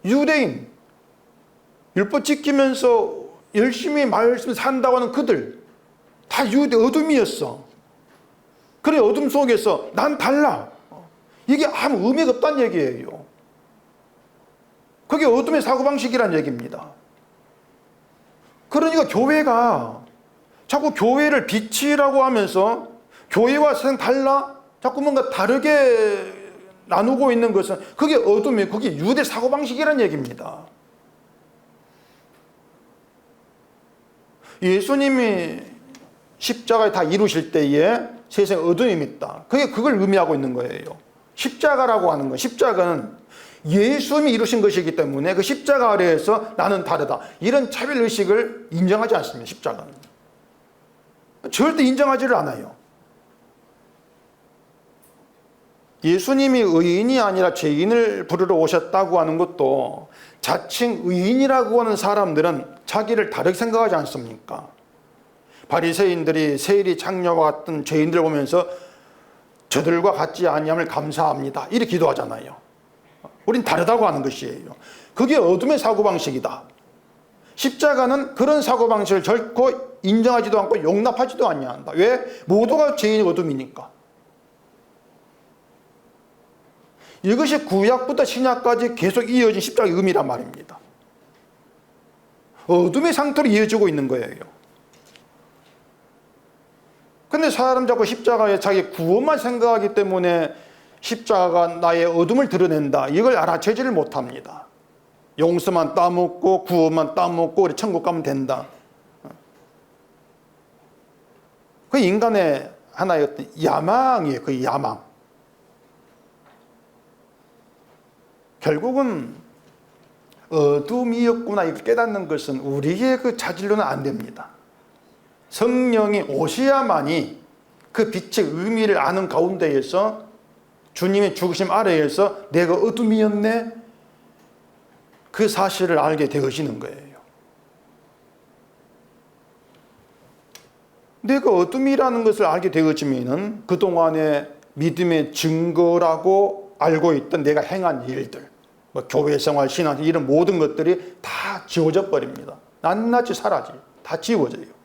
유대인, 율법 지키면서 열심히 말씀 산다고 하는 그들 다 유대 어둠이었어. 그래, 어둠 속에서 난 달라, 이게 아무 의미가 없다는 얘기예요. 그게 어둠의 사고방식이란 얘기입니다. 그러니까 교회가 자꾸 교회를 빛이라고 하면서 교회와 세상 달라, 자꾸 뭔가 다르게 나누고 있는 것은 그게 어둠이에요. 그게 유대 사고방식이란 얘기입니다. 예수님이 십자가에 다 이루실 때에 세상에 어둠이 있다, 그걸 의미하고 있는 거예요. 십자가라고 하는 건, 십자가는 예수님이 이루신 것이기 때문에 그 십자가 아래에서 나는 다르다, 이런 차별의식을 인정하지 않습니다. 십자가는 절대 인정하지를 않아요. 예수님이 의인이 아니라 죄인을 부르러 오셨다고 하는 것도 자칭 의인이라고 하는 사람들은 자기를 다르게 생각하지 않습니까? 바리새인들이 세리 창녀와 같은 죄인들 보면서 저들과 같지 아니함을 감사합니다, 이렇게 기도하잖아요. 우린 다르다고 하는 것이에요. 그게 어둠의 사고방식이다. 십자가는 그런 사고방식을 결코 인정하지도 않고 용납하지도 아니한다. 왜? 모두가 죄인이 어둠이니까. 이것이 구약부터 신약까지 계속 이어진 십자가의 의미란 말입니다. 어둠의 상태로 이어지고 있는 거예요. 근데 사람 자꾸 십자가에 자기 구원만 생각하기 때문에 십자가가 나의 어둠을 드러낸다, 이걸 알아채지를 못합니다. 용서만 따먹고 구원만 따먹고 우리 천국 가면 된다. 그 인간의 하나의 어떤 야망이에요. 그 야망. 결국은 어둠이었구나 이걸 깨닫는 것은 우리의 그 자질로는 안 됩니다. 성령이 오셔야만이 그 빛의 의미를 아는 가운데에서 주님의 죽으심 아래에서 내가 어둠이었네, 그 사실을 알게 되어지는 거예요. 내가 어둠이라는 것을 알게 되어지면은 그동안의 믿음의 증거라고 알고 있던 내가 행한 일들, 뭐 교회 생활, 신앙, 이런 모든 것들이 다 지워져 버립니다. 낱낱이 사라져요. 다 지워져요.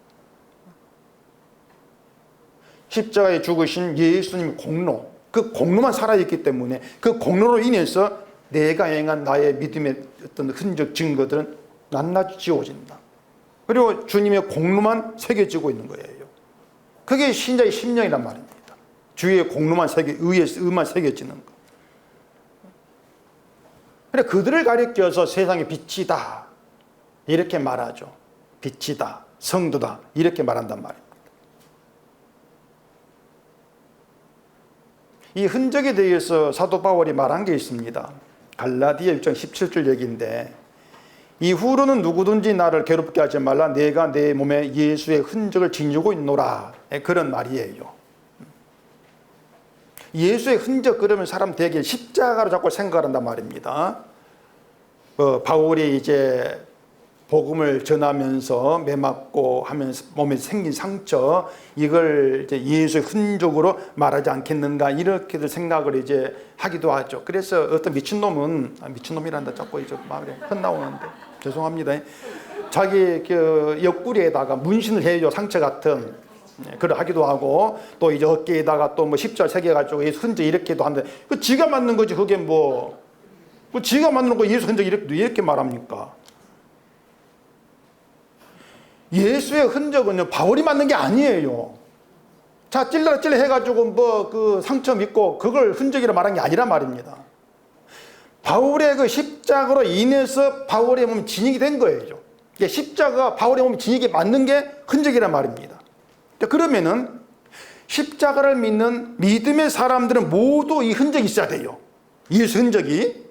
십자가에 죽으신 예수님 공로, 그 공로만 살아있기 때문에 그 공로로 인해서 내가 행한 나의 믿음의 어떤 흔적, 증거들은 낱낱이 지워진다. 그리고 주님의 공로만 새겨지고 있는 거예요. 그게 신자의 심령이란 말입니다. 주의 공로만 의만 새겨지는 거. 그래, 그들을 가리켜서 세상의 빛이다 이렇게 말하죠. 빛이다, 성도다 이렇게 말한단 말입니다. 이 흔적에 대해서 사도 바울이 말한 게 있습니다. 갈라디아 6장 17절 얘기인데, 이후로는 누구든지 나를 괴롭게 하지 말라, 내가 내 몸에 예수의 흔적을 지니고 있노라, 그런 말이에요. 예수의 흔적, 그러면 사람 대개 십자가로 자꾸 생각을 한단 말입니다. 바울이 이제 복음을 전하면서 매 맞고 하면서 몸에 생긴 상처, 이걸 이제 예수의 흔적으로 말하지 않겠는가, 이렇게들 생각을 이제 하기도 하죠. 그래서 어떤 미친놈은, 미친놈이란다 자꾸 이제 말에 헛나오는데 죄송합니다. 자기 그 옆구리에다가 문신을 해요. 상처 같은. 그걸 하기도 하고, 또 이제 어깨에다가 또 뭐 십자를 새겨가지고 예수 흔적 이렇게도 하는데, 그 지가 만든 거지. 그게 뭐, 그 지가 만든 거 예수 흔적 이렇게 말합니까? 예수의 흔적은요, 바울이 만든 게 아니에요. 자, 찔러 해가지고 뭐 그 상처 믿고 그걸 흔적이라 말한 게 아니란 말입니다. 바울의 그 십자가로 인해서 바울의 몸이 진익이 된 거예요. 십자가, 바울의 몸이 진익이 맞는 게 흔적이란 말입니다. 그러면은 십자가를 믿는 믿음의 사람들은 모두 이 흔적이 있어야 돼요. 예수 흔적이.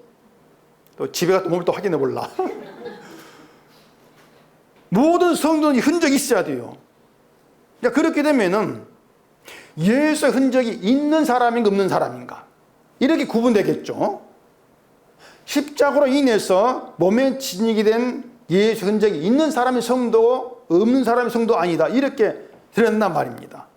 또 집에 가서 몸을 또 확인해 볼라. 모든 성도는 흔적이 있어야 돼요. 그렇게 되면은 예수의 흔적이 있는 사람인가 없는 사람인가, 이렇게 구분되겠죠. 십자가로 인해서 몸에 진익이 된 예수 흔적이 있는 사람이 성도고 없는 사람이 성도 아니다, 이렇게 드러난단 말입니다.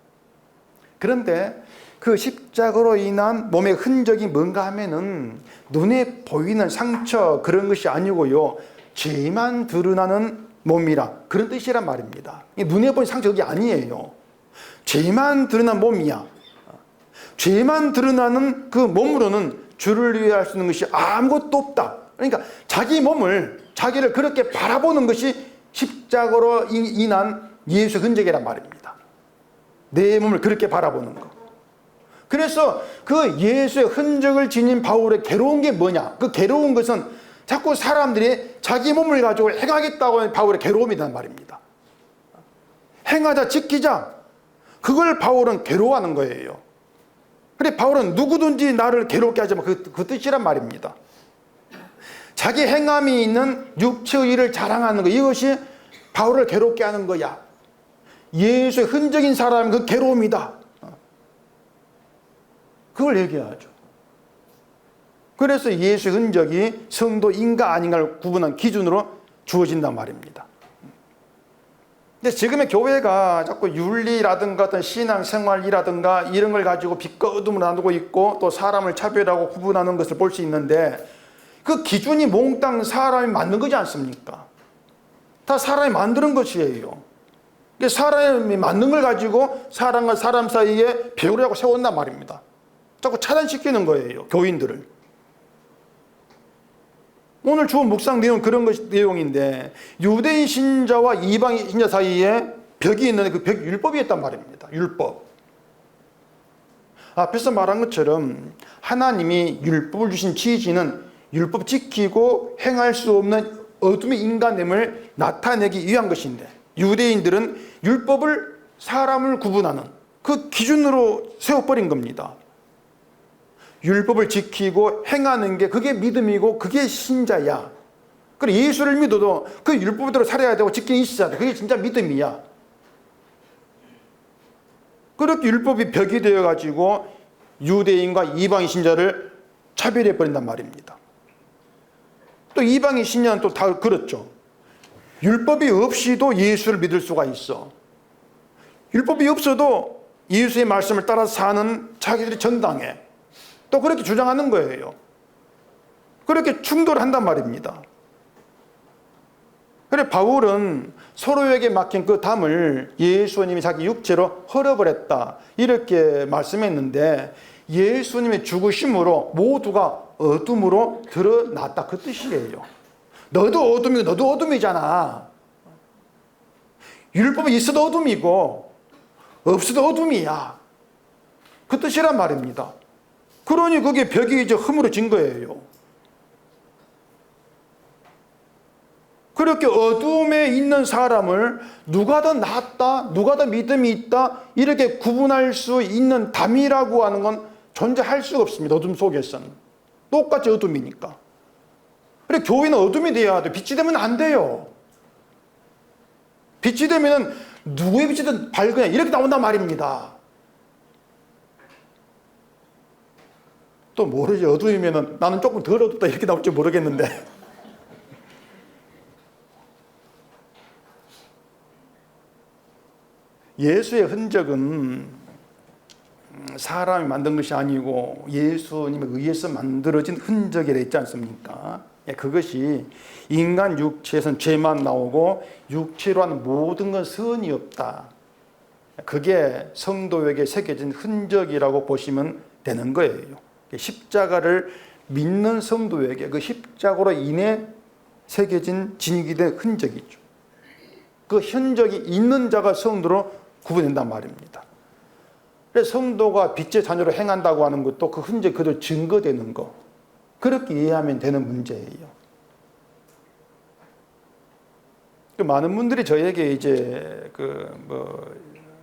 그런데 그 십자가로 인한 몸의 흔적이 뭔가 하면은 눈에 보이는 상처, 그런 것이 아니고요, 죄만 드러나는 몸이라, 그런 뜻이란 말입니다. 눈에 보이는 상처, 그게 아니에요. 죄만 드러난 몸이야. 죄만 드러나는 그 몸으로는 주를 위해 할 수 있는 것이 아무것도 없다. 그러니까 자기 몸을, 자기를 그렇게 바라보는 것이 십자가로 인한 예수 흔적이란 말입니다. 내 몸을 그렇게 바라보는 것. 그래서 그 예수의 흔적을 지닌 바울의 괴로운 게 뭐냐? 그 괴로운 것은 자꾸 사람들이 자기 몸을 가지고 행하겠다고 하는 바울의 괴로움이란 말입니다. 행하자, 지키자, 그걸 바울은 괴로워하는 거예요. 그래, 바울은 누구든지 나를 괴롭게 하지 마, 그 뜻이란 말입니다. 자기 행함이 있는 육체의 일을 자랑하는 거, 이것이 바울을 괴롭게 하는 거야. 예수의 흔적인 사람은 그 괴로움이다, 그걸 얘기하죠. 그래서 예수의 흔적이 성도인가 아닌가를 구분한 기준으로 주어진단 말입니다. 근데 지금의 교회가 자꾸 윤리라든가 어떤 신앙생활이라든가 이런 걸 가지고 빛과 어둠을 나누고 있고, 또 사람을 차별하고 구분하는 것을 볼 수 있는데, 그 기준이 몽땅 사람이 만든 거지 않습니까? 다 사람이 만드는 것이에요. 사람이 만든 걸 가지고 사람과 사람 사이에 배우려고 세웠단 말입니다. 자꾸 차단시키는 거예요, 교인들을. 오늘 주어 묵상 내용 그런 내용인데, 유대인 신자와 이방인 신자 사이에 벽이 있는데 그 벽이 율법이 있단 말입니다. 율법. 앞에서 말한 것처럼 하나님이 율법을 주신 취지는 율법 지키고 행할 수 없는 어둠의 인간됨을 나타내기 위한 것인데, 유대인들은 율법을 사람을 구분하는 그 기준으로 세워버린 겁니다. 율법을 지키고 행하는 게 그게 믿음이고 그게 신자야. 그래, 예수를 믿어도 그 율법대로 살아야 되고 지키는 있어야 돼. 그게 진짜 믿음이야. 그렇게 율법이 벽이 되어가지고 유대인과 이방인 신자를 차별해 버린단 말입니다. 또 이방인 신자는 또 다 그렇죠. 율법이 없이도 예수를 믿을 수가 있어. 율법이 없어도 예수의 말씀을 따라 사는 자기들이 정당해. 또 그렇게 주장하는 거예요. 그렇게 충돌한단 말입니다. 그래 바울은 서로에게 맡긴 그 담을 예수님이 자기 육체로 헐어버렸다 이렇게 말씀했는데, 예수님의 죽으심으로 모두가 어둠으로 드러났다 그 뜻이에요. 너도 어둠이고 너도 어둠이잖아. 율법이 있어도 어둠이고 없어도 어둠이야. 그 뜻이란 말입니다. 그러니 그게 벽이 이제 허물어진 거예요. 그렇게 어둠에 있는 사람을 누가 더 낫다, 누가 더 믿음이 있다 이렇게 구분할 수 있는 담이라고 하는 건 존재할 수가 없습니다. 어둠 속에서는 똑같이 어둠이니까. 그래 교회는 어둠이 돼야 돼. 빛이 되면 안 돼요. 빛이 되면 누구의 빛이든 밝으냐 이렇게 나온단 말입니다. 또 모르지. 어두우면 나는 조금 덜 어둡다 이렇게 나올지 모르겠는데. 예수의 흔적은 사람이 만든 것이 아니고 예수님에 의해서 만들어진 흔적이라 있지 않습니까? 그것이 인간 육체에서는 죄만 나오고 육체로 하는 모든 건 선이 없다. 그게 성도에게 새겨진 흔적이라고 보시면 되는 거예요. 십자가를 믿는 성도에게 그 십자가로 인해 새겨진 진기된 흔적이죠. 그 흔적이 있는 자가 성도로 구분된단 말입니다. 그래서 성도가 빛의 자녀로 행한다고 하는 것도 그 흔적이 그대로 증거되는 거, 그렇게 이해하면 되는 문제예요. 많은 분들이 저에게 이제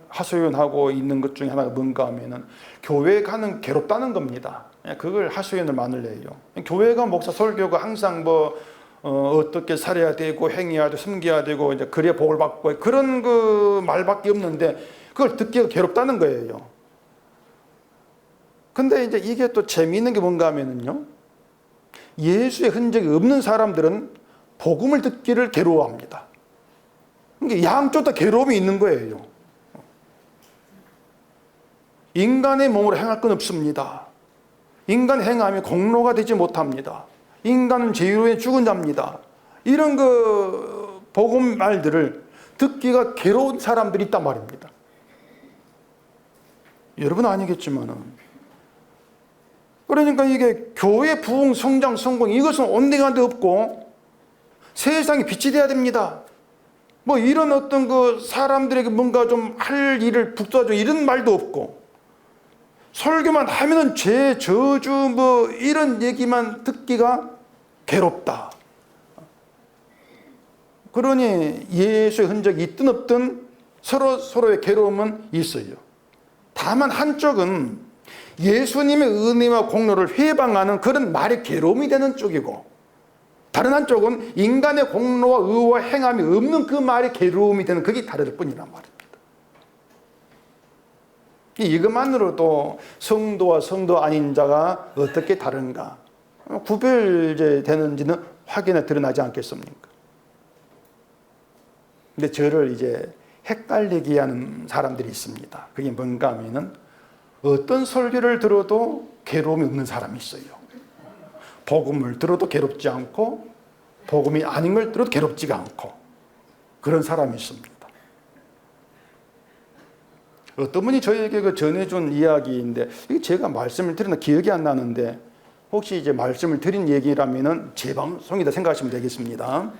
하소연하고 있는 것 중에 하나가 뭔가 하면은 교회 가는 괴롭다는 겁니다. 그걸 하소연을 많이 해요. 교회가 목사 설교가 항상 어떻게 살아야 되고 행해야 되고 섬겨야 되고 이제 그래야 복을 받고 그런 그 말밖에 없는데 그걸 듣기가 괴롭다는 거예요. 근데 이제 이게 또 재미있는 게 뭔가 하면은요, 예수의 흔적이 없는 사람들은 복음을 듣기를 괴로워합니다. 그러니까 양쪽 다 괴로움이 있는 거예요. 인간의 몸으로 행할 건 없습니다. 인간 행함이 공로가 되지 못합니다. 인간은 죄로 인해 죽은 자입니다. 이런 그 복음 말들을 듣기가 괴로운 사람들이 있단 말입니다. 여러분 아니겠지만은, 그러니까 이게 교회 부흥, 성장, 성공 이것은 온데간데 없고 세상에 빛이 돼야 됩니다. 이런 어떤 그 사람들에게 뭔가 좀 할 일을 북돋아줘 이런 말도 없고, 설교만 하면은 죄, 저주 이런 얘기만 듣기가 괴롭다. 그러니 예수의 흔적이 있든 없든 서로의 괴로움은 있어요. 다만 한쪽은 예수님의 은혜와 공로를 회방하는 그런 말의 괴로움이 되는 쪽이고, 다른 한쪽은 인간의 공로와 의와 행함이 없는 그 말의 괴로움이 되는, 그게 다를 뿐이란 말입니다. 이것만으로도 성도와 성도 아닌 자가 어떻게 다른가 구별되는지는 확인에 드러나지 않겠습니까? 근데 저를 이제 헷갈리게 하는 사람들이 있습니다. 그게 뭔가 하면은 어떤 설교를 들어도 괴로움이 없는 사람이 있어요. 복음을 들어도 괴롭지 않고 복음이 아닌 걸 들어도 괴롭지가 않고 그런 사람이 있습니다. 어떤 분이 저에게 전해준 이야기인데, 이게 제가 말씀을 드렸나 기억이 안 나는데, 혹시 이제 말씀을 드린 얘기라면은 제 방송이다 생각하시면 되겠습니다.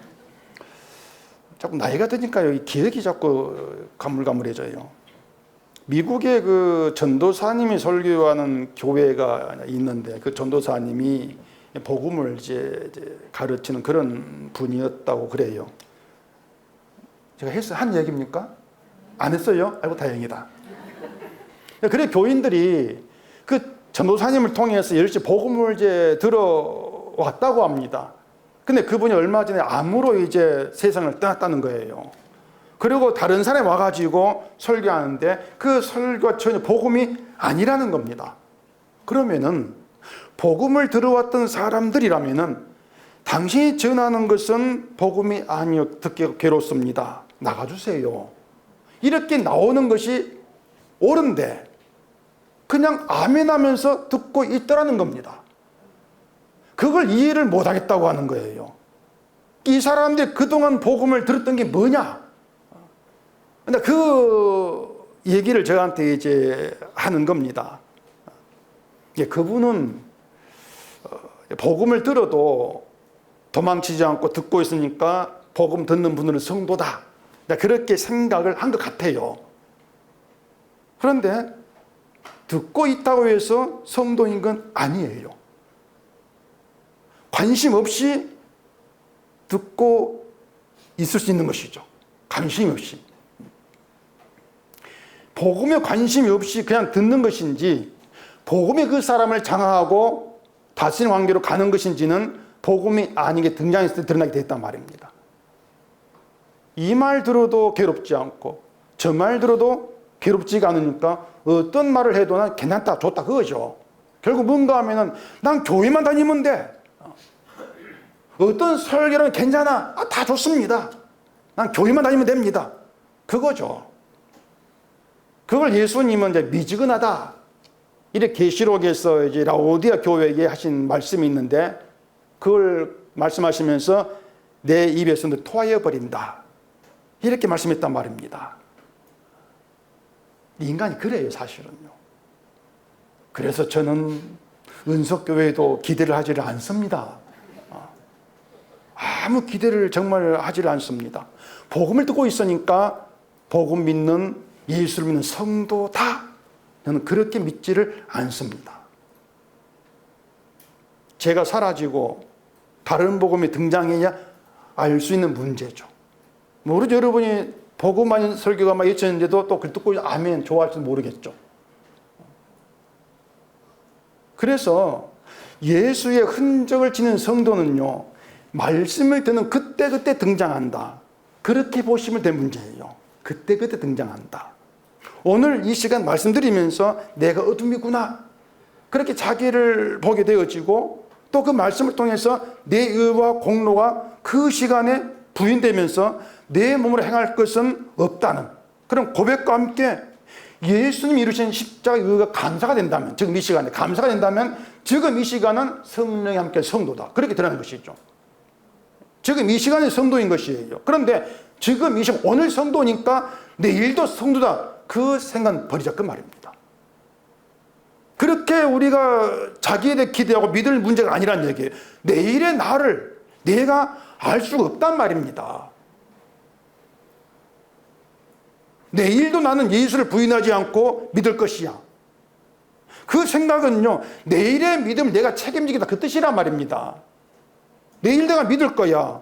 자꾸 나이가 드니까 여기 기억이 자꾸 가물가물해져요. 미국의 그 전도사님이 설교하는 교회가 있는데, 그 전도사님이 복음을 이제 가르치는 그런 분이었다고 그래요. 제가 한 얘기입니까? 안 했어요? 아이고 다행이다. 그래 교인들이 그 전도사님을 통해서 열심히 복음을 이제 들어왔다고 합니다. 근데 그분이 얼마 전에 암으로 이제 세상을 떠났다는 거예요. 그리고 다른 사람이 와가지고 설교하는데 그 설교가 전혀 복음이 아니라는 겁니다. 그러면은 복음을 들어왔던 사람들이라면은 당신이 전하는 것은 복음이 아니요 듣기 괴롭습니다. 나가주세요. 이렇게 나오는 것이 옳은데 그냥 아멘하면서 듣고 있더라는 겁니다. 그걸 이해를 못하겠다고 하는 거예요. 이 사람들이 그동안 복음을 들었던 게 뭐냐? 근데 그 얘기를 저한테 이제 하는 겁니다. 그분은 복음을 들어도 도망치지 않고 듣고 있으니까 복음 듣는 분들은 성도다. 그렇게 생각을 한 것 같아요. 그런데 듣고 있다고 해서 성도인 건 아니에요. 관심 없이 듣고 있을 수 있는 것이죠. 관심 없이. 복음에 관심이 없이 그냥 듣는 것인지 복음이 그 사람을 장악하고 다스리는 관계로 가는 것인지는 복음이 아닌 게 등장했을 때 드러나게 됐단 말입니다. 이 말 들어도 괴롭지 않고 저 말 들어도 괴롭지가 않으니까 어떤 말을 해도 난 괜찮다 좋다 그거죠. 결국 뭔가 하면은 난 교회만 다니면 돼. 어떤 설교는 괜찮아. 다 좋습니다. 난 교회만 다니면 됩니다. 그거죠. 그걸 예수님은 이제 미지근하다. 이렇게 계시록에서 이제 라오디아 교회에게 하신 말씀이 있는데 그걸 말씀하시면서 내 입에서 토하여 버린다. 이렇게 말씀했단 말입니다. 인간이 그래요, 사실은요. 그래서 저는 은석교회도 기대를 하지를 않습니다. 아무 기대를 정말 하지를 않습니다. 복음을 듣고 있으니까 복음 믿는 예수를 믿는 성도다. 저는 그렇게 믿지를 않습니다. 제가 사라지고 다른 복음이 등장해야 알 수 있는 문제죠. 모르죠. 여러분이 복음 아닌 설교가 막 예쳤는데도 또 글 듣고 아멘 좋아할지도 모르겠죠. 그래서 예수의 흔적을 지닌 성도는요, 말씀을 듣는 그때그때 등장한다. 그렇게 보시면 될 문제예요. 그때그때 등장한다. 오늘 이 시간 말씀드리면서 내가 어둠이구나. 그렇게 자기를 보게 되어지고 또 그 말씀을 통해서 내 의와 공로가 그 시간에 부인되면서 내 몸으로 행할 것은 없다는 그런 고백과 함께 예수님이 이루신 십자가의 의가 감사가 된다면, 지금 이 시간에 감사가 된다면 지금 이 시간은 성령이 함께 성도다. 그렇게 드러나는 것이죠. 지금 이 시간이 성도인 것이에요. 그런데 지금 이 시간 오늘 성도니까 내일도 성도다. 그 생각은 버리자 그 말입니다. 그렇게 우리가 자기에 대해 기대하고 믿을 문제가 아니란 얘기예요. 내일의 나를 내가 알 수가 없단 말입니다. 내일도 나는 예수를 부인하지 않고 믿을 것이야. 그 생각은요, 내일의 믿음을 내가 책임지겠다 그 뜻이란 말입니다. 내일 내가 믿을 거야.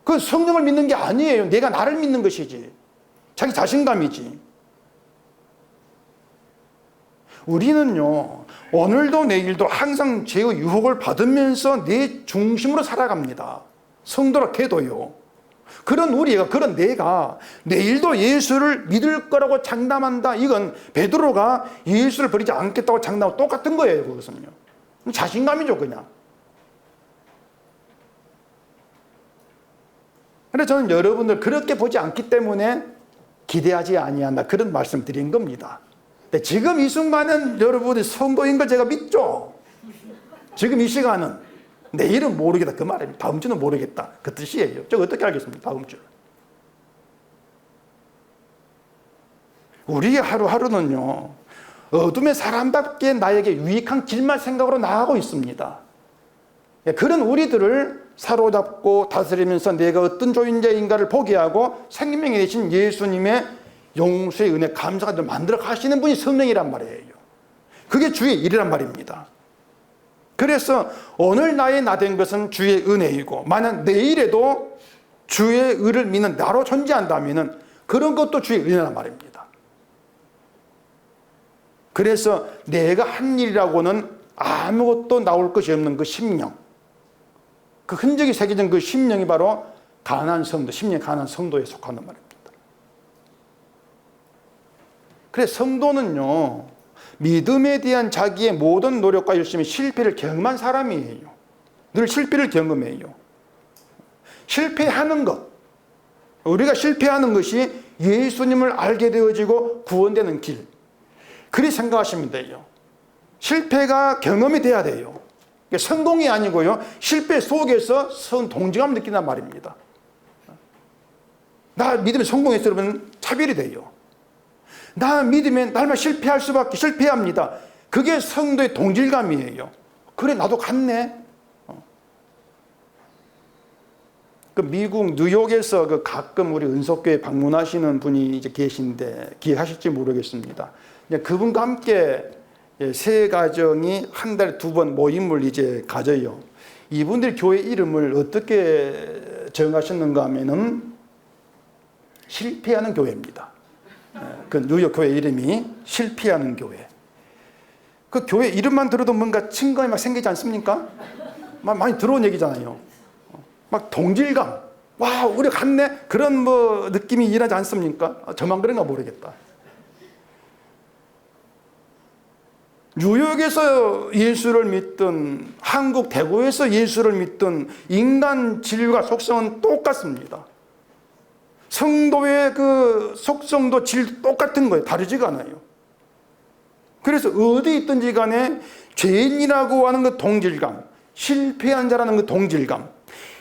그건 성령을 믿는 게 아니에요. 내가 나를 믿는 것이지. 자기 자신감이지. 우리는요, 오늘도 내일도 항상 죄의 유혹을 받으면서 내 중심으로 살아갑니다. 성도라 해도요. 그런 우리가, 그런 내가 내일도 예수를 믿을 거라고 장담한다. 이건 베드로가 예수를 버리지 않겠다고 장담하고 똑같은 거예요. 그것은요. 자신감이죠, 그냥. 그래서 저는 여러분들 그렇게 보지 않기 때문에 기대하지 아니한다. 그런 말씀 드린 겁니다. 근데 지금 이 순간은 여러분이 성도인 걸 제가 믿죠. 지금 이 시간은. 내일은 모르겠다 그 말입니다. 다음 주는 모르겠다 그 뜻이에요. 저 어떻게 알겠습니까? 다음 주. 우리의 하루하루는요, 어둠의 사람답게 나에게 유익한 길만 생각으로 나아가고 있습니다. 그런 우리들을 사로잡고 다스리면서 내가 어떤 존재인가를 보게 하고 생명이 되신 예수님의 용서의 은혜 감사가 만들어 가시는 분이 성령이란 말이에요. 그게 주의 일이란 말입니다. 그래서 오늘 나의 나 된 것은 주의 은혜이고 만약 내일에도 주의 의를 믿는 나로 존재한다면 그런 것도 주의 은혜란 말입니다. 그래서 내가 한 일이라고는 아무것도 나올 것이 없는 그 심령, 그 흔적이 새겨진 그 심령이 바로 가난한 성도, 심령이 가난한 성도에 속하는 말입니다. 그래서 성도는요, 믿음에 대한 자기의 모든 노력과 열심히 실패를 경험한 사람이에요. 늘 실패를 경험해요. 실패하는 것, 우리가 실패하는 것이 예수님을 알게 되어지고 구원되는 길, 그리 생각하시면 돼요. 실패가 경험이 돼야 돼요. 성공이 아니고요, 실패 속에서 동정함을 느낀단 말입니다. 나 믿음에 성공했어 그러면 차별이 돼요. 나 믿으면 날마다 실패할 수밖에, 실패합니다. 그게 성도의 동질감이에요. 그래, 나도 갔네. 그 미국 뉴욕에서 그 가끔 우리 은속교회 방문하시는 분이 이제 계신데 기억하실지 모르겠습니다. 그분과 함께 세 가정이 한 달에 2번 모임을 이제 가져요. 이분들 교회 이름을 어떻게 정하셨는가 하면은 실패하는 교회입니다. 그 뉴욕 교회 이름이 실패하는 교회. 그 교회 이름만 들어도 뭔가 친감이 막 생기지 않습니까? 많이 들어온 얘기잖아요. 막 동질감, 와, 우리 갔네, 그런 뭐 느낌이 일하지 않습니까? 저만 그런가 모르겠다. 뉴욕에서 예수를 믿든 한국 대구에서 예수를 믿든 인간 진리와 속성은 똑같습니다. 성도의 그 속성도 질 똑같은 거예요. 다르지가 않아요. 그래서 어디 있든지 간에 죄인이라고 하는 그 동질감, 실패한 자라는 그 동질감,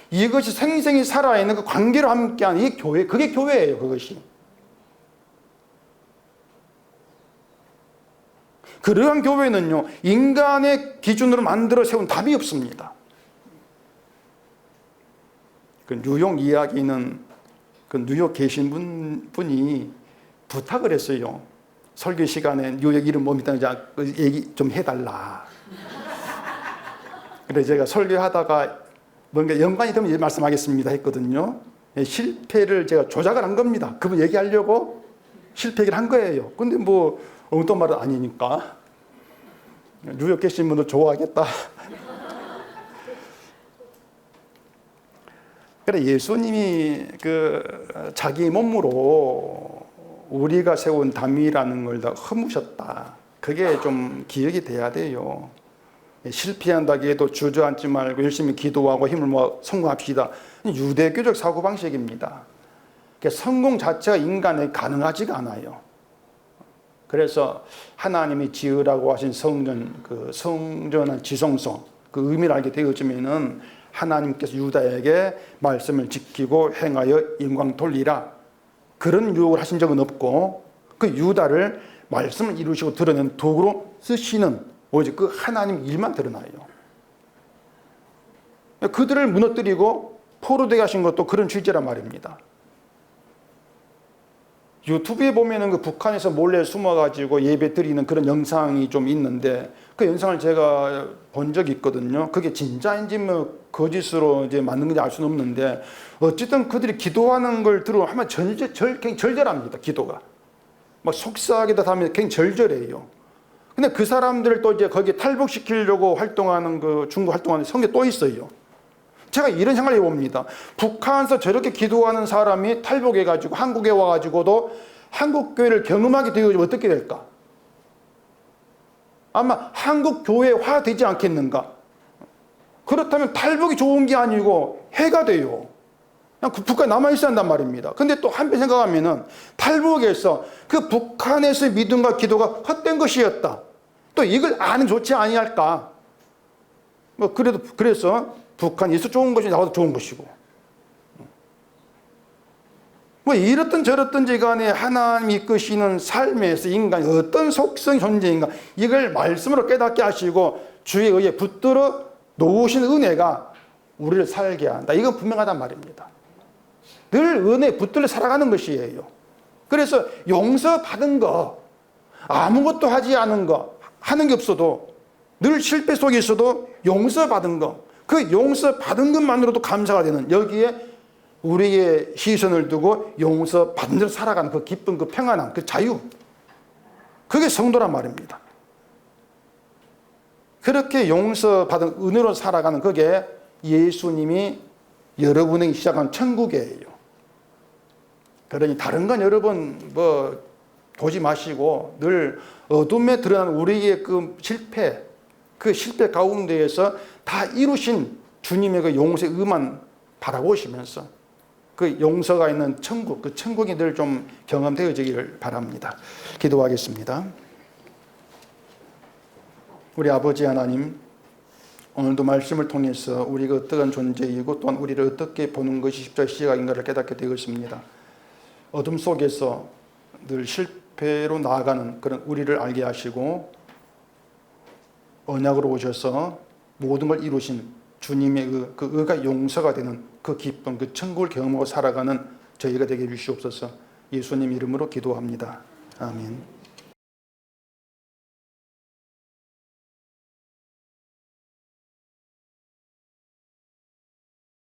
이것이 생생히 살아있는 그 관계로 함께하는 이 교회, 그게 교회예요. 그것이. 그러한 교회는요, 인간의 기준으로 만들어 세운 답이 없습니다. 그 뉴욕 이야기는 그 뉴욕 계신 분이 부탁을 했어요. 설교 시간에 뉴욕 이름 뭡니까? 얘기 좀 해달라. 그래서 제가 설교하다가 뭔가 연관이 되면 이제 말씀하겠습니다 했거든요. 실패를 제가 조작을 한 겁니다. 그분 얘기하려고 실패를 한 거예요. 근데 뭐 엉뚱한 말은 아니니까. 뉴욕 계신 분들 좋아하겠다. 그래, 예수님이 그 자기 몸으로 우리가 세운 담이라는 걸 다 허무셨다. 그게 좀 기억이 돼야 돼요. 실패한다고 해도 주저앉지 말고 열심히 기도하고 힘을 모아 성공합시다. 유대교적 사고방식입니다. 성공 자체가 인간에 가능하지가 않아요. 그래서 하나님이 지으라고 하신 성전, 그 성전한 지성소, 그 의미를 알게 되어지면은 하나님께서 유다에게 말씀을 지키고 행하여 영광 돌리라, 그런 유혹을 하신 적은 없고, 그 유다를 말씀을 이루시고 드러낸 도구로 쓰시는 오직 그 하나님 일만 드러나요. 그들을 무너뜨리고 포로되게 하신 것도 그런 취지란 말입니다. 유튜브에 보면은 그 북한에서 몰래 숨어가지고 예배 드리는 그런 영상이 좀 있는데, 그 영상을 제가 본 적이 있거든요. 그게 진짜인지 뭐 거짓으로 이제 맞는 건지 알 수는 없는데, 어쨌든 그들이 기도하는 걸 들으면 하면 굉장히 절절합니다. 기도가 막 속삭이다 하면 굉장히 절절해요. 근데 그 사람들을 또 이제 거기에 탈북시키려고 활동하는 그 중국 활동하는 성게 또 있어요. 제가 이런 생각을 해봅니다. 북한에서 저렇게 기도하는 사람이 탈북해가지고 한국에 와가지고도 한국 교회를 경험하게 되면 어떻게 될까? 아마 한국 교회화 되지 않겠는가? 그렇다면 탈북이 좋은 게 아니고 해가 돼요. 그냥 북한에 남아있어야 한단 말입니다. 근데 또 한편 생각하면은 탈북에서 그 북한에서의 믿음과 기도가 헛된 것이었다, 또 이걸 아는 좋지 아니할까? 뭐 그래서 북한에서 좋은 것이 나와도 좋은 것이고, 뭐 이렇든 저렇든지 간에 하나님이 이끄시는 삶에서 인간이 어떤 속성이 존재인가, 이걸 말씀으로 깨닫게 하시고 주의 의에 붙들어 놓으신 은혜가 우리를 살게 한다. 이건 분명하단 말입니다. 늘 은혜에 붙들려 살아가는 것이에요. 그래서 용서받은 거, 아무것도 하지 않은 거, 하는 게 없어도, 늘 실패 속에 있어도 용서받은 거, 그 용서받은 것만으로도 감사가 되는, 여기에 우리의 시선을 두고 용서받은 대로 살아가는 그 기쁨, 그 평안함, 그 자유, 그게 성도란 말입니다. 그렇게 용서받은 은혜로 살아가는 그게 예수님이 여러분에게 시작한 천국이에요. 그러니 다른 건 여러분 뭐 보지 마시고 늘 어둠에 드러난 우리의 그 실패 가운데에서 다 이루신 주님의 그 용서의 의만 바라보시면서 그 용서가 있는 천국, 그 천국이 늘 좀 경험되어지기를 바랍니다. 기도하겠습니다. 우리 아버지 하나님, 오늘도 말씀을 통해서 우리가 어떠한 존재이고 또한 우리를 어떻게 보는 것이 십자가의 시각인가를 깨닫게 되었습니다. 어둠 속에서 늘 실패로 나아가는 그런 우리를 알게 하시고 언약으로 오셔서 모든 걸 이루신 주님의 그 의가 용서가 되는 그 기쁨, 그 천국을 경험하고 살아가는 저희가 되게 해주시옵소서. 예수님 이름으로 기도합니다. 아멘.